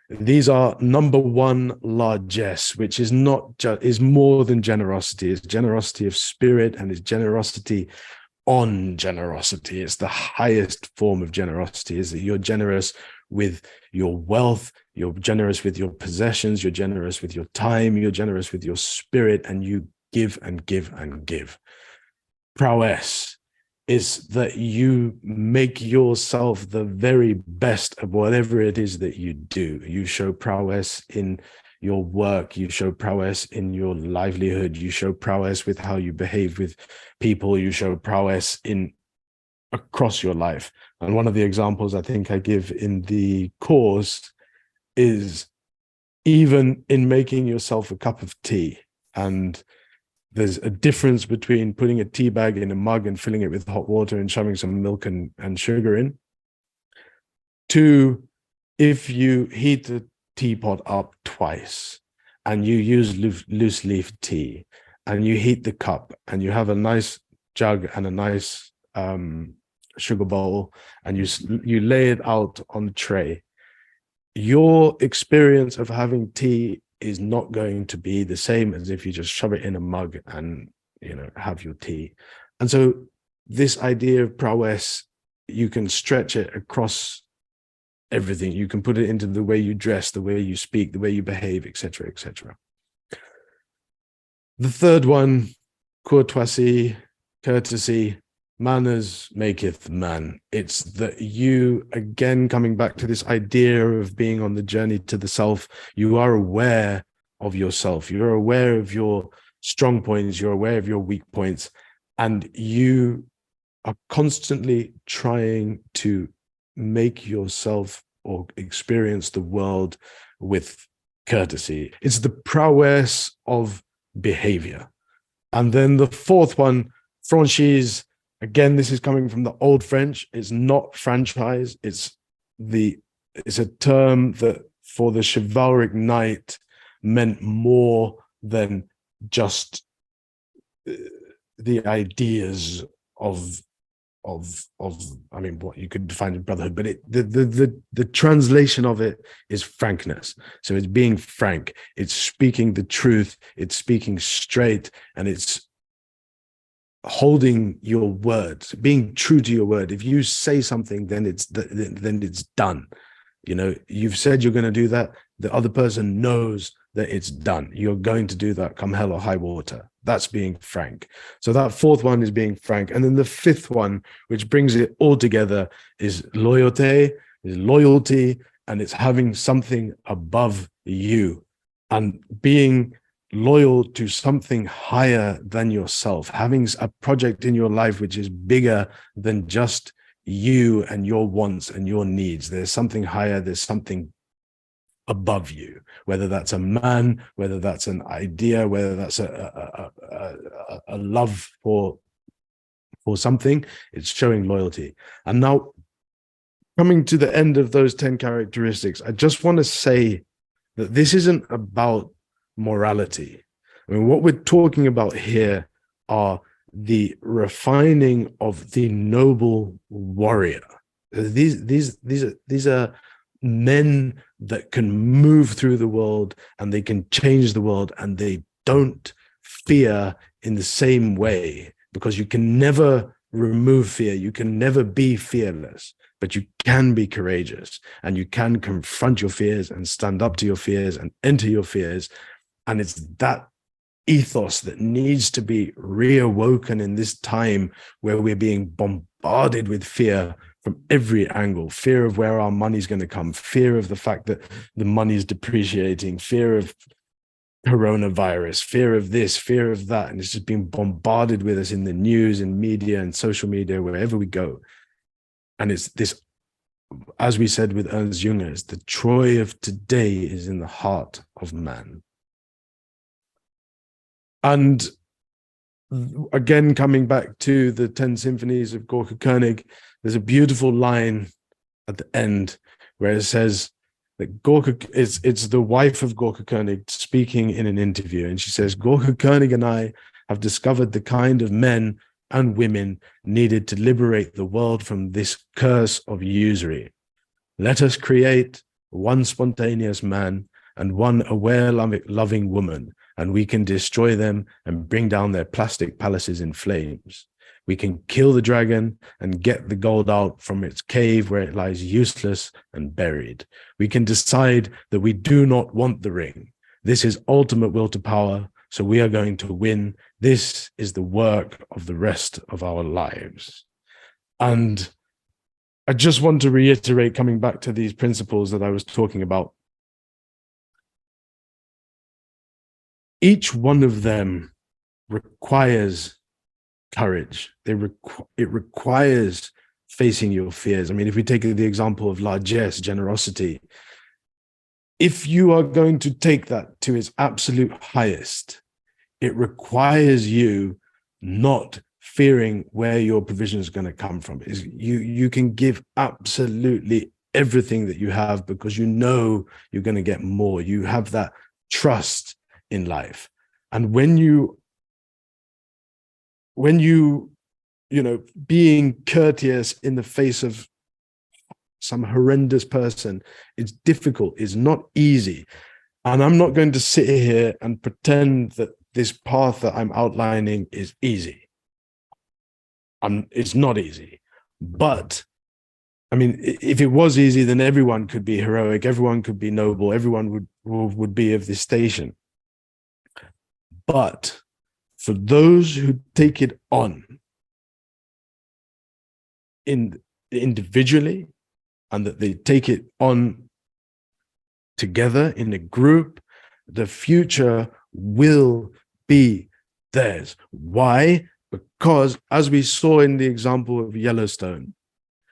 these are, number 1, largesse, which is more than generosity. It's generosity of spirit, and it's generosity on generosity. It's the highest form of generosity, is that you're generous with your wealth, you're generous with your possessions, you're generous with your time, you're generous with your spirit, and you give and give and give. Prowess is that you make yourself the very best of whatever it is that you do. You show prowess in your work, you show prowess in your livelihood, you show prowess with how you behave with people, you show prowess in across your life. And one of the examples I think I give in the course is even in making yourself a cup of tea. And there's a difference between putting a tea bag in a mug and filling it with hot water and shoving some milk and sugar in, to if you heat the teapot up twice and you use loose leaf tea and you heat the cup and you have a nice jug and a nice sugar bowl and you lay it out on the tray, your experience of having tea is not going to be the same as if you just shove it in a mug and, have your tea. And so this idea of prowess, you can stretch it across everything. You can put it into the way you dress, the way you speak, the way you behave, etc., etc. The third one, courtoisie, courtesy, manners maketh man. It's that you, again, coming back to this idea of being on the journey to the self, you are aware of yourself. You're aware of your strong points. You're aware of your weak points. And you are constantly trying to make yourself or experience the world with courtesy. It's the prowess of behavior. And then the fourth one, franchise. Again, this is coming from the old French. It's not franchise. It's a term that for the chivalric knight meant more than just the ideas of I mean, what you could define as brotherhood, but the translation of it is frankness. So it's being frank. It's speaking the truth. It's speaking straight, and it's holding your word, being true to your word. If you say something, then it's done. You've said you're going to do that. The other person knows that it's done. You're going to do that come hell or high water. That's being frank. So that fourth one is being frank. And then the fifth one, which brings it all together, is loyalty, and it's having something above you and being loyal to something higher than yourself, having a project in your life which is bigger than just you and your wants and your needs. There's something higher, there's something above you, whether that's a man, whether that's an idea, whether that's a love for something. It's showing loyalty. And now, coming to the end of those 10 characteristics, I just want to say that this isn't about morality. I mean, what we're talking about here are the refining of the noble warrior. These are men that can move through the world and they can change the world, and they don't fear in the same way, because you can never remove fear. You can never be fearless, but you can be courageous, and you can confront your fears and stand up to your fears and enter your fears. And it's that ethos that needs to be reawoken in this time where we're being bombarded with fear from every angle. Fear of where our money's going to come, fear of the fact that the money is depreciating, fear of coronavirus, fear of this, fear of that. And it's just being bombarded with us in the news and media and social media, wherever we go. And it's this, as we said with Ernst Jünger, it's the Troy of today is in the heart of man. And again, coming back to the 10 symphonies of Gorka Koenig, there's a beautiful line at the end where it says that Gorka, it's the wife of Gorka Koenig speaking in an interview. And she says, Gorka Koenig and I have discovered the kind of men and women needed to liberate the world from this curse of usury. Let us create one spontaneous man and one aware, loving woman, and we can destroy them and bring down their plastic palaces in flames. We can kill the dragon and get the gold out from its cave where it lies useless and buried. We can decide that we do not want the ring. This is ultimate will to power, so we are going to win. This is the work of the rest of our lives. And I just want to reiterate, coming back to these principles that I was talking about, each one of them requires courage. It requires facing your fears. I mean, if we take the example of largesse, generosity, if you are going to take that to its absolute highest, it requires you not fearing where your provision is going to come from. You can give absolutely everything that you have because you know you're going to get more. You have that trust in life. And when you being courteous in the face of some horrendous person, it's difficult, it's not easy. And I'm not going to sit here and pretend that this path that I'm outlining is easy. It's not easy. But I mean, if it was easy, then everyone could be heroic, everyone could be noble, everyone would be of this station. But for those who take it on individually, and that they take it on together in a group, the future will be theirs. Why? Because as we saw in the example of Yellowstone,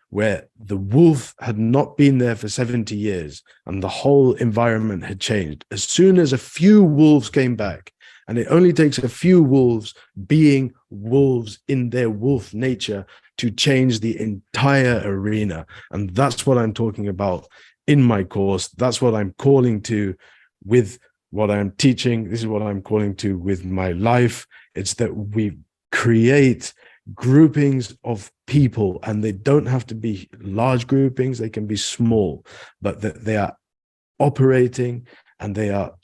where the wolf had not been there for 70 years and the whole environment had changed, as soon as a few wolves came back, and it only takes a few wolves being wolves in their wolf nature to change the entire arena. And that's what I'm talking about in my course. That's what I'm calling to with what I'm teaching. This is what I'm calling to with my life. It's that we create groupings of people, and they don't have to be large groupings. They can be small, but that they are operating and they are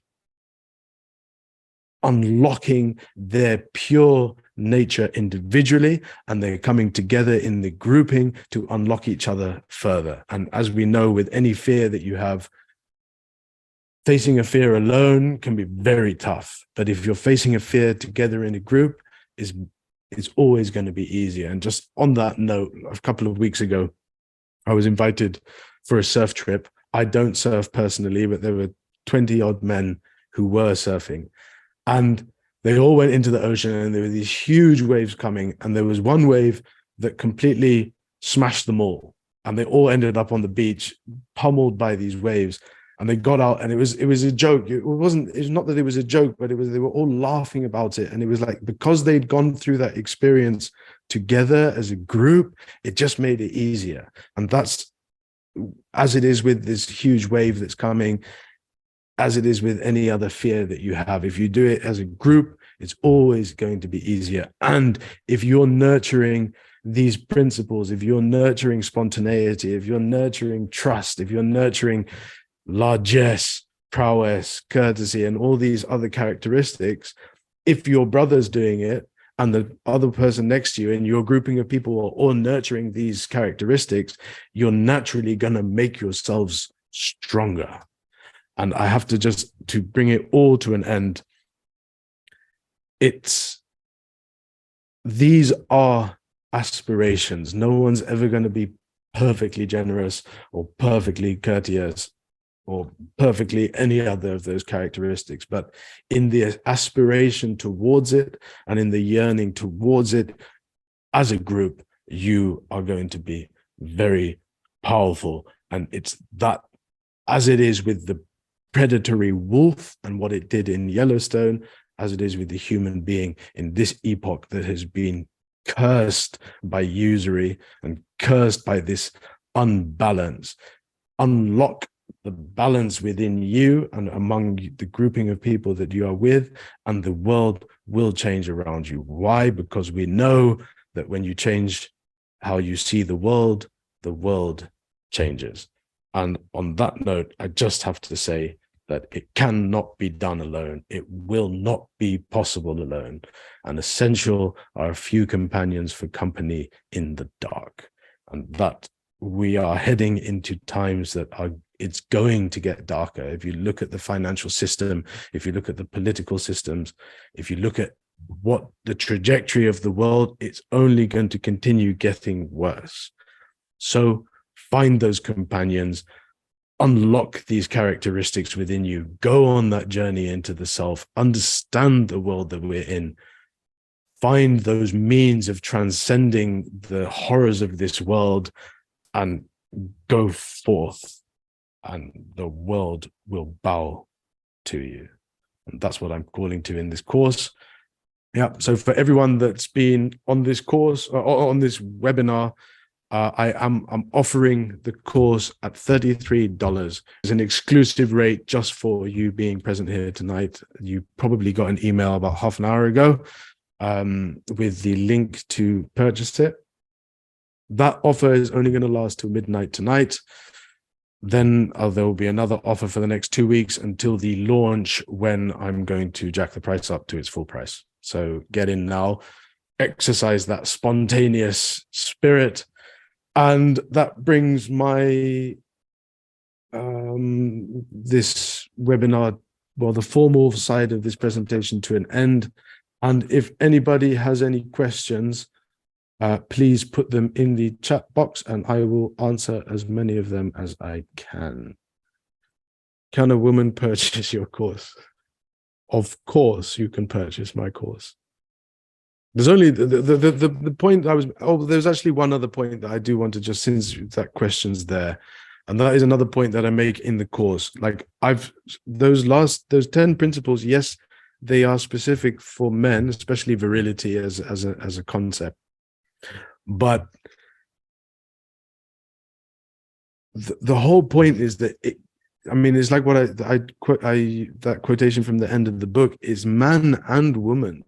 unlocking their pure nature individually, and they're coming together in the grouping to unlock each other further. And as we know, with any fear that you have, facing a fear alone can be very tough. But if you're facing a fear together in a group, it's always going to be easier. And just on that note, a couple of weeks ago, I was invited for a surf trip. I don't surf personally, but there were 20 odd men who were surfing. And they all went into the ocean, and there were these huge waves coming, and there was one wave that completely smashed them all, and they all ended up on the beach, pummeled by these waves. And they got out, and it was a joke. It's not that it was a joke, but they were all laughing about it. And it was like, because they'd gone through that experience together as a group, it just made it easier. And that's, as it is with this huge wave that's coming, as it is with any other fear that you have, if you do it as a group, it's always going to be easier. And if you're nurturing these principles, if you're nurturing spontaneity, if you're nurturing trust, if you're nurturing largesse, prowess, courtesy, and all these other characteristics, if your brother's doing it and the other person next to you and your grouping of people are all nurturing these characteristics, you're naturally going to make yourselves stronger. And I have to bring it all to an end. These are aspirations. No one's ever going to be perfectly generous or perfectly courteous or perfectly any other of those characteristics. But in the aspiration towards it and in the yearning towards it, as a group, you are going to be very powerful. And it's that, as it is with the predatory wolf and what it did in Yellowstone, as it is with the human being in this epoch that has been cursed by usury and cursed by this unbalance. Unlock the balance within you and among the grouping of people that you are with, and the world will change around you. Why? Because we know that when you change how you see the world changes. And on that note, I just have to say that it cannot be done alone. It will not be possible alone. And essential are a few companions for company in the dark. And that we are heading into times that it's going to get darker. If you look at the financial system, if you look at the political systems, if you look at what the trajectory of the world, it's only going to continue getting worse. So find those companions, unlock these characteristics within you, go on that journey into the self, understand the world that we're in, find those means of transcending the horrors of this world, and go forth, and the world will bow to you. And that's what I'm calling to in this course. Yeah. So for everyone that's been on this course or on this webinar, I'm offering the course at $33 as an exclusive rate just for you being present here tonight. You probably got an email about half an hour ago with the link to purchase it. That offer is only going to last till midnight tonight. Then there will be another offer for the next 2 weeks until the launch, when I'm going to jack the price up to its full price. So get in now, exercise that spontaneous spirit. And that brings my this webinar, well, the formal side of this presentation, to an end. And if anybody has any questions, please put them in the chat box and I will answer as many of them as I can. Can a woman purchase your course? Of course you can purchase my course. There's only the point I was, there's actually one other point that I do want to, just since that question's there, and that is another point that I make in the course. Like those 10 principles, yes, they are specific for men, especially virility as a concept. But the whole point is that it's like what that quotation from the end of the book is man and woman.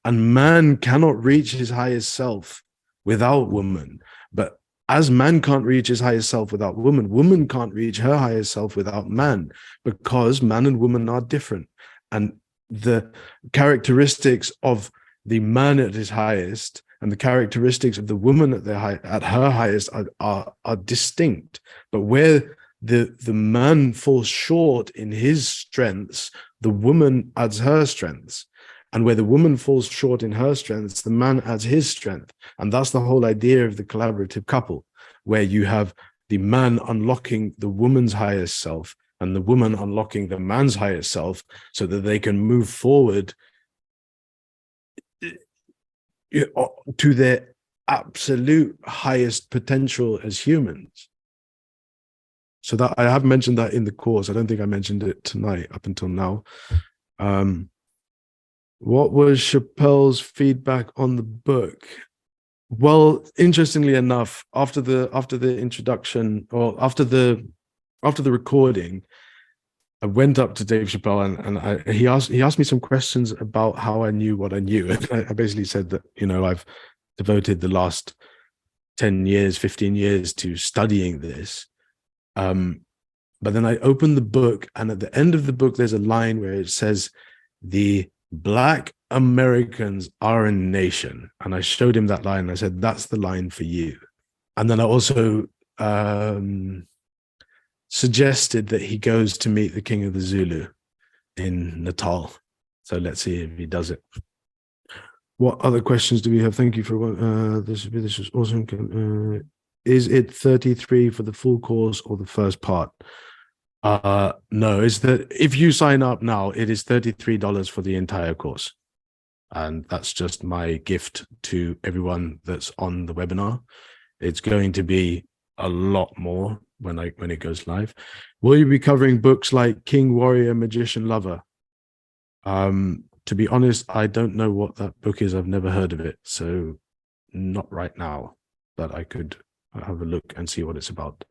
And man cannot reach his highest self without woman. But as man can't reach his highest self without woman, woman can't reach her highest self without man, because man and woman are different. And the characteristics of the man at his highest and the characteristics of the woman at her highest are distinct. But where the man falls short in his strengths, the woman adds her strengths. And where the woman falls short in her strengths, the man adds his strength. And that's the whole idea of the collaborative couple, where you have the man unlocking the woman's highest self and the woman unlocking the man's higher self so that they can move forward to their absolute highest potential as humans. So that I have mentioned that in the course. I don't think I mentioned it tonight up until now. What was Chappelle's feedback on the book? Well, interestingly enough, after the introduction, or after the recording, I went up to Dave Chappelle and he asked me some questions about how I knew what I knew. And I basically said that, I've devoted the last 10 years, 15 years to studying this. But then I opened the book, and at the end of the book, there's a line where it says, "The Black Americans are a nation." And I showed him that line. And I said, "That's the line for you." And then I also suggested that he goes to meet the King of the Zulu in Natal. So let's see if he does it. What other questions do we have? Thank you for this was awesome. Is it 33 for the full course or the first part? No, is that if you sign up now, it is $33 for the entire course. And that's just my gift to everyone that's on the webinar. It's going to be a lot more when it goes live. Will you be covering books like King, Warrior, Magician, Lover? To be honest, I don't know what that book is. I've never heard of it. So not right now, but I could have a look and see what it's about.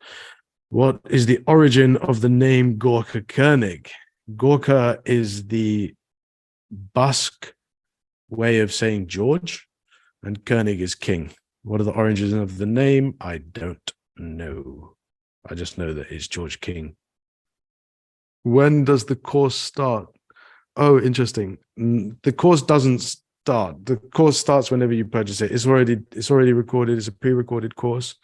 What is the origin of the name Gorka Koenig? Gorka is the Basque way of saying George, and Koenig is king. What are the origins of the name? I don't know. I just know that it's George King. When does the course start? Oh, interesting. The course doesn't start. The course starts whenever you purchase it. It's already recorded. It's a pre-recorded course.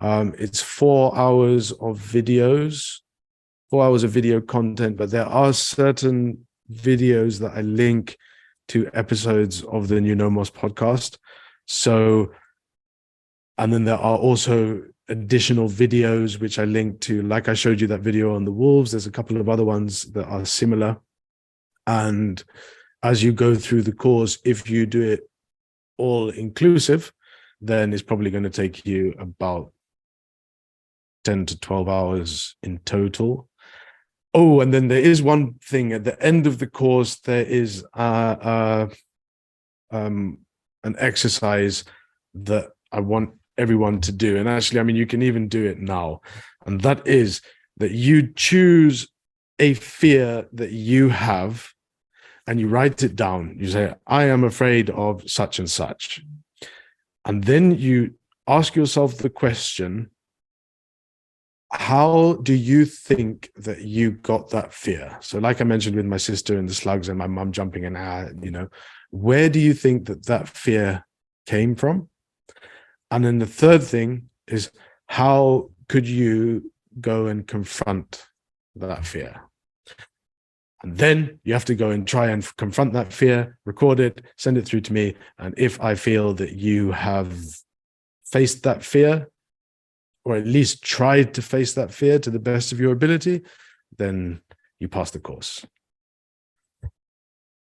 It's 4 hours of videos, 4 hours of video content, but there are certain videos that I link to episodes of the new Nomos podcast. So, and then there are also additional videos which I link to, like I showed you that video on the wolves. There's a couple of other ones that are similar. And as you go through the course, if you do it all inclusive, then it's probably going to take you about 10 to 12 hours in total. Oh, and then there is one thing at the end of the course. There is an exercise that I want everyone to do. And actually, I mean, you can even do it now. And that is that you choose a fear that you have and you write it down. You say, I am afraid of such and such. And then you ask yourself the question, how do you think that you got that fear? So like I mentioned with my sister and the slugs and my mum jumping in, where do you think that fear came from? And then the third thing is, how could you go and confront that fear? And then you have to go and try and confront that fear, record it, send it through to me. And if I feel that you have faced that fear, or at least tried to face that fear to the best of your ability, then you pass the course.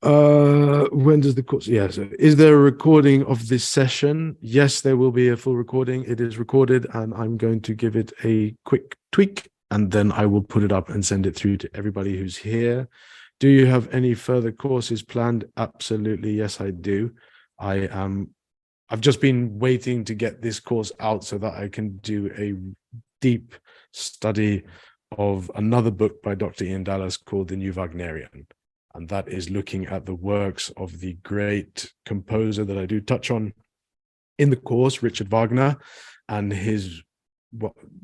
When does the course? Yeah. So is there a recording of this session? Yes, there will be a full recording. It is recorded, and I'm going to give it a quick tweak, and then I will put it up and send it through to everybody who's here. Do you have any further courses planned? Absolutely. Yes, I do. I've just been waiting to get this course out so that I can do a deep study of another book by Dr. Ian Dallas called The New Wagnerian. And that is looking at the works of the great composer that I do touch on in the course, Richard Wagner, and his,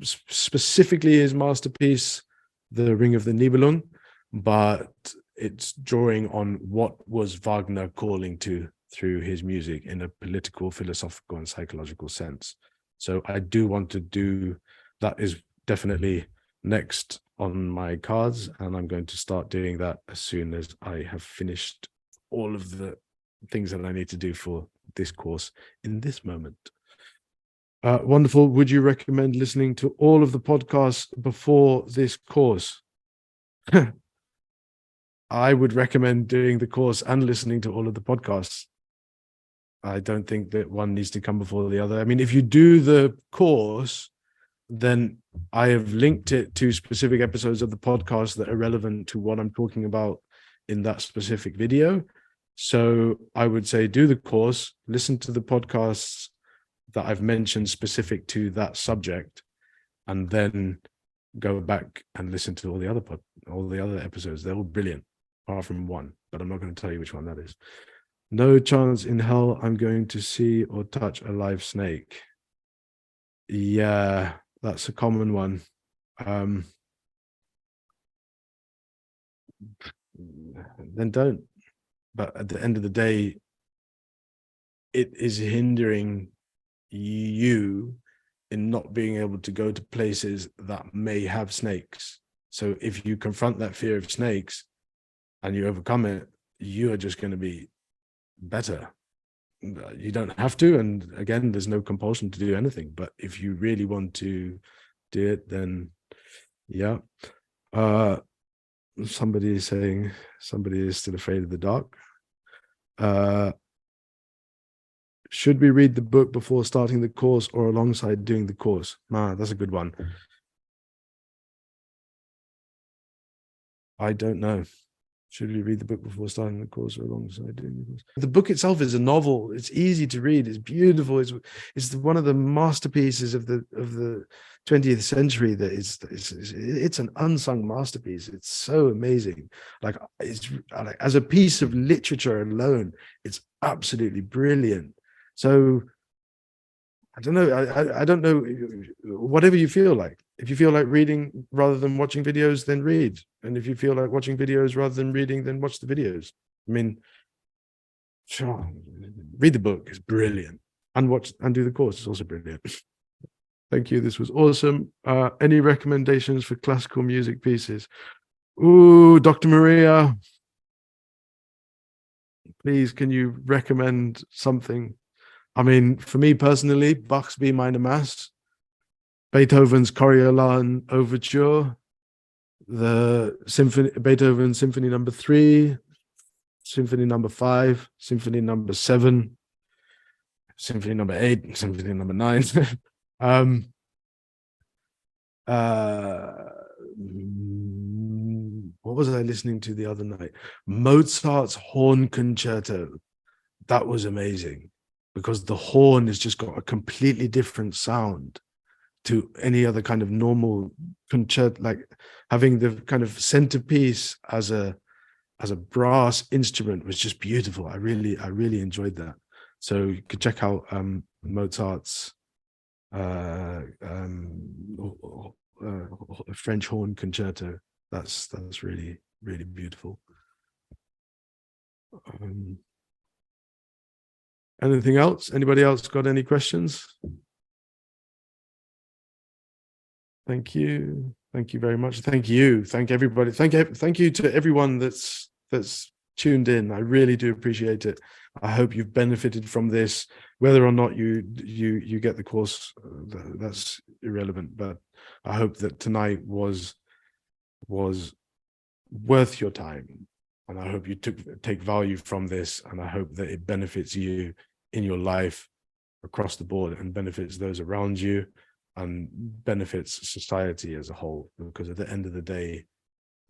specifically his masterpiece, The Ring of the Nibelung, but it's drawing on what was Wagner calling to through his music in a political, philosophical, and psychological sense. So I do want to do, that is definitely next on my cards, and I'm going to start doing that as soon as I have finished all of the things that I need to do for this course in this moment. Wonderful. Would you recommend listening to all of the podcasts before this course? I would recommend doing the course and listening to all of the podcasts. I don't think that one needs to come before the other. I mean, if you do the course, then I have linked it to specific episodes of the podcast that are relevant to what I'm talking about in that specific video. So I would say do the course, listen to the podcasts that I've mentioned specific to that subject, and then go back and listen to all the other episodes. They're all brilliant, apart from one, but I'm not going to tell you which one that is. No chance in hell I'm going to see or touch a live snake. Yeah, that's a common one. Then don't. But at the end of the day, it is hindering you in not being able to go to places that may have snakes. So if you confront that fear of snakes and you overcome it, you are just going to be better. You don't have to, and again, there's no compulsion to do anything, but if you really want to do it, then yeah. Somebody is saying somebody is still afraid of the dark. Should we read the book before starting the course or alongside doing the course? That's a good one. I don't know. Should we read the book before starting the course or alongside doing the course? The book itself is a novel. It's easy to read. It's beautiful. It's one of the masterpieces of the 20th century. That it's an unsung masterpiece. It's so amazing. Like as a piece of literature alone, it's absolutely brilliant. So I don't know. I don't know. Whatever you feel like. If you feel like reading rather than watching videos, then read. And if you feel like watching videos rather than reading, then watch the videos. I mean, sure, read the book. It's brilliant. And do the course. It's also brilliant. Thank you. This was awesome. Any recommendations for classical music pieces? Ooh, Dr. Maria. Please, can you recommend something? I mean, for me personally, Bach's B minor Mass, Beethoven's Coriolan Overture, the Beethoven Symphony No. 3, Symphony No. 5, Symphony No. 7, Symphony No. 8, Symphony No. 9. What was I listening to the other night? Mozart's Horn Concerto. That was amazing, because the horn has just got a completely different sound to any other kind of normal concerto, like having the kind of centerpiece as a brass instrument was just beautiful. I really enjoyed that. So you could check out Mozart's French horn concerto. That's really beautiful. Anything else? Anybody else got any questions? Thank you. Thank you very much. Thank you. Thank everybody. Thank you to everyone that's tuned in. I really do appreciate it. I hope you've benefited from this. Whether or not you get the course, that's irrelevant. But I hope that tonight was worth your time, and I hope you take value from this, and I hope that it benefits you in your life across the board, and benefits those around you, and benefits society as a whole, because at the end of the day,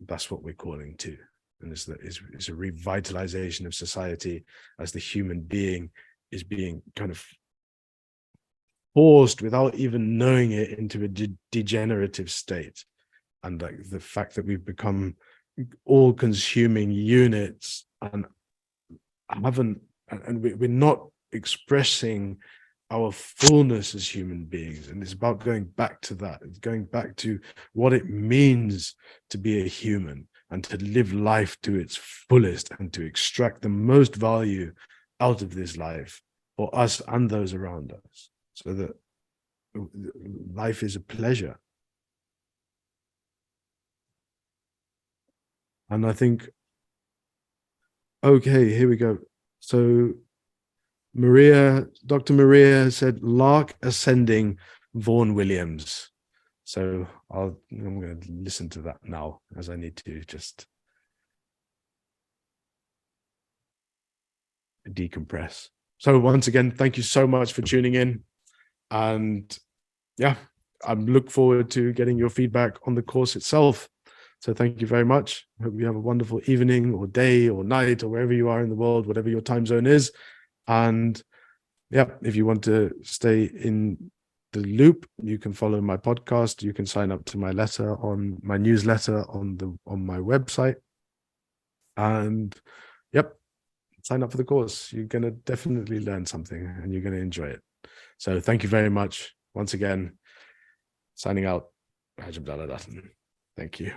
that's what we're calling to. And it's a revitalization of society, as the human being is being kind of forced, without even knowing it, into a degenerative state. And like the fact that we've become all-consuming units and we're not expressing our fullness as human beings. And it's about going back to that. It's going back to what it means to be a human, and to live life to its fullest, and to extract the most value out of this life for us and those around us, so that life is a pleasure. And I think, okay, here we go. So Dr. Maria said, Lark Ascending, Vaughan Williams. So I'm going to listen to that now, as I need to just decompress. So once again, thank you so much for tuning in. And yeah, I look forward to getting your feedback on the course itself. So thank you very much. Hope you have a wonderful evening or day or night or wherever you are in the world, whatever your time zone is. And yeah, if you want to stay in the loop, you can follow my podcast. You can sign up to my newsletter on my website. And yep, sign up for the course. You're going to definitely learn something and you're going to enjoy it. So thank you very much. Once again, signing out, Abdallah Dutton. Thank you.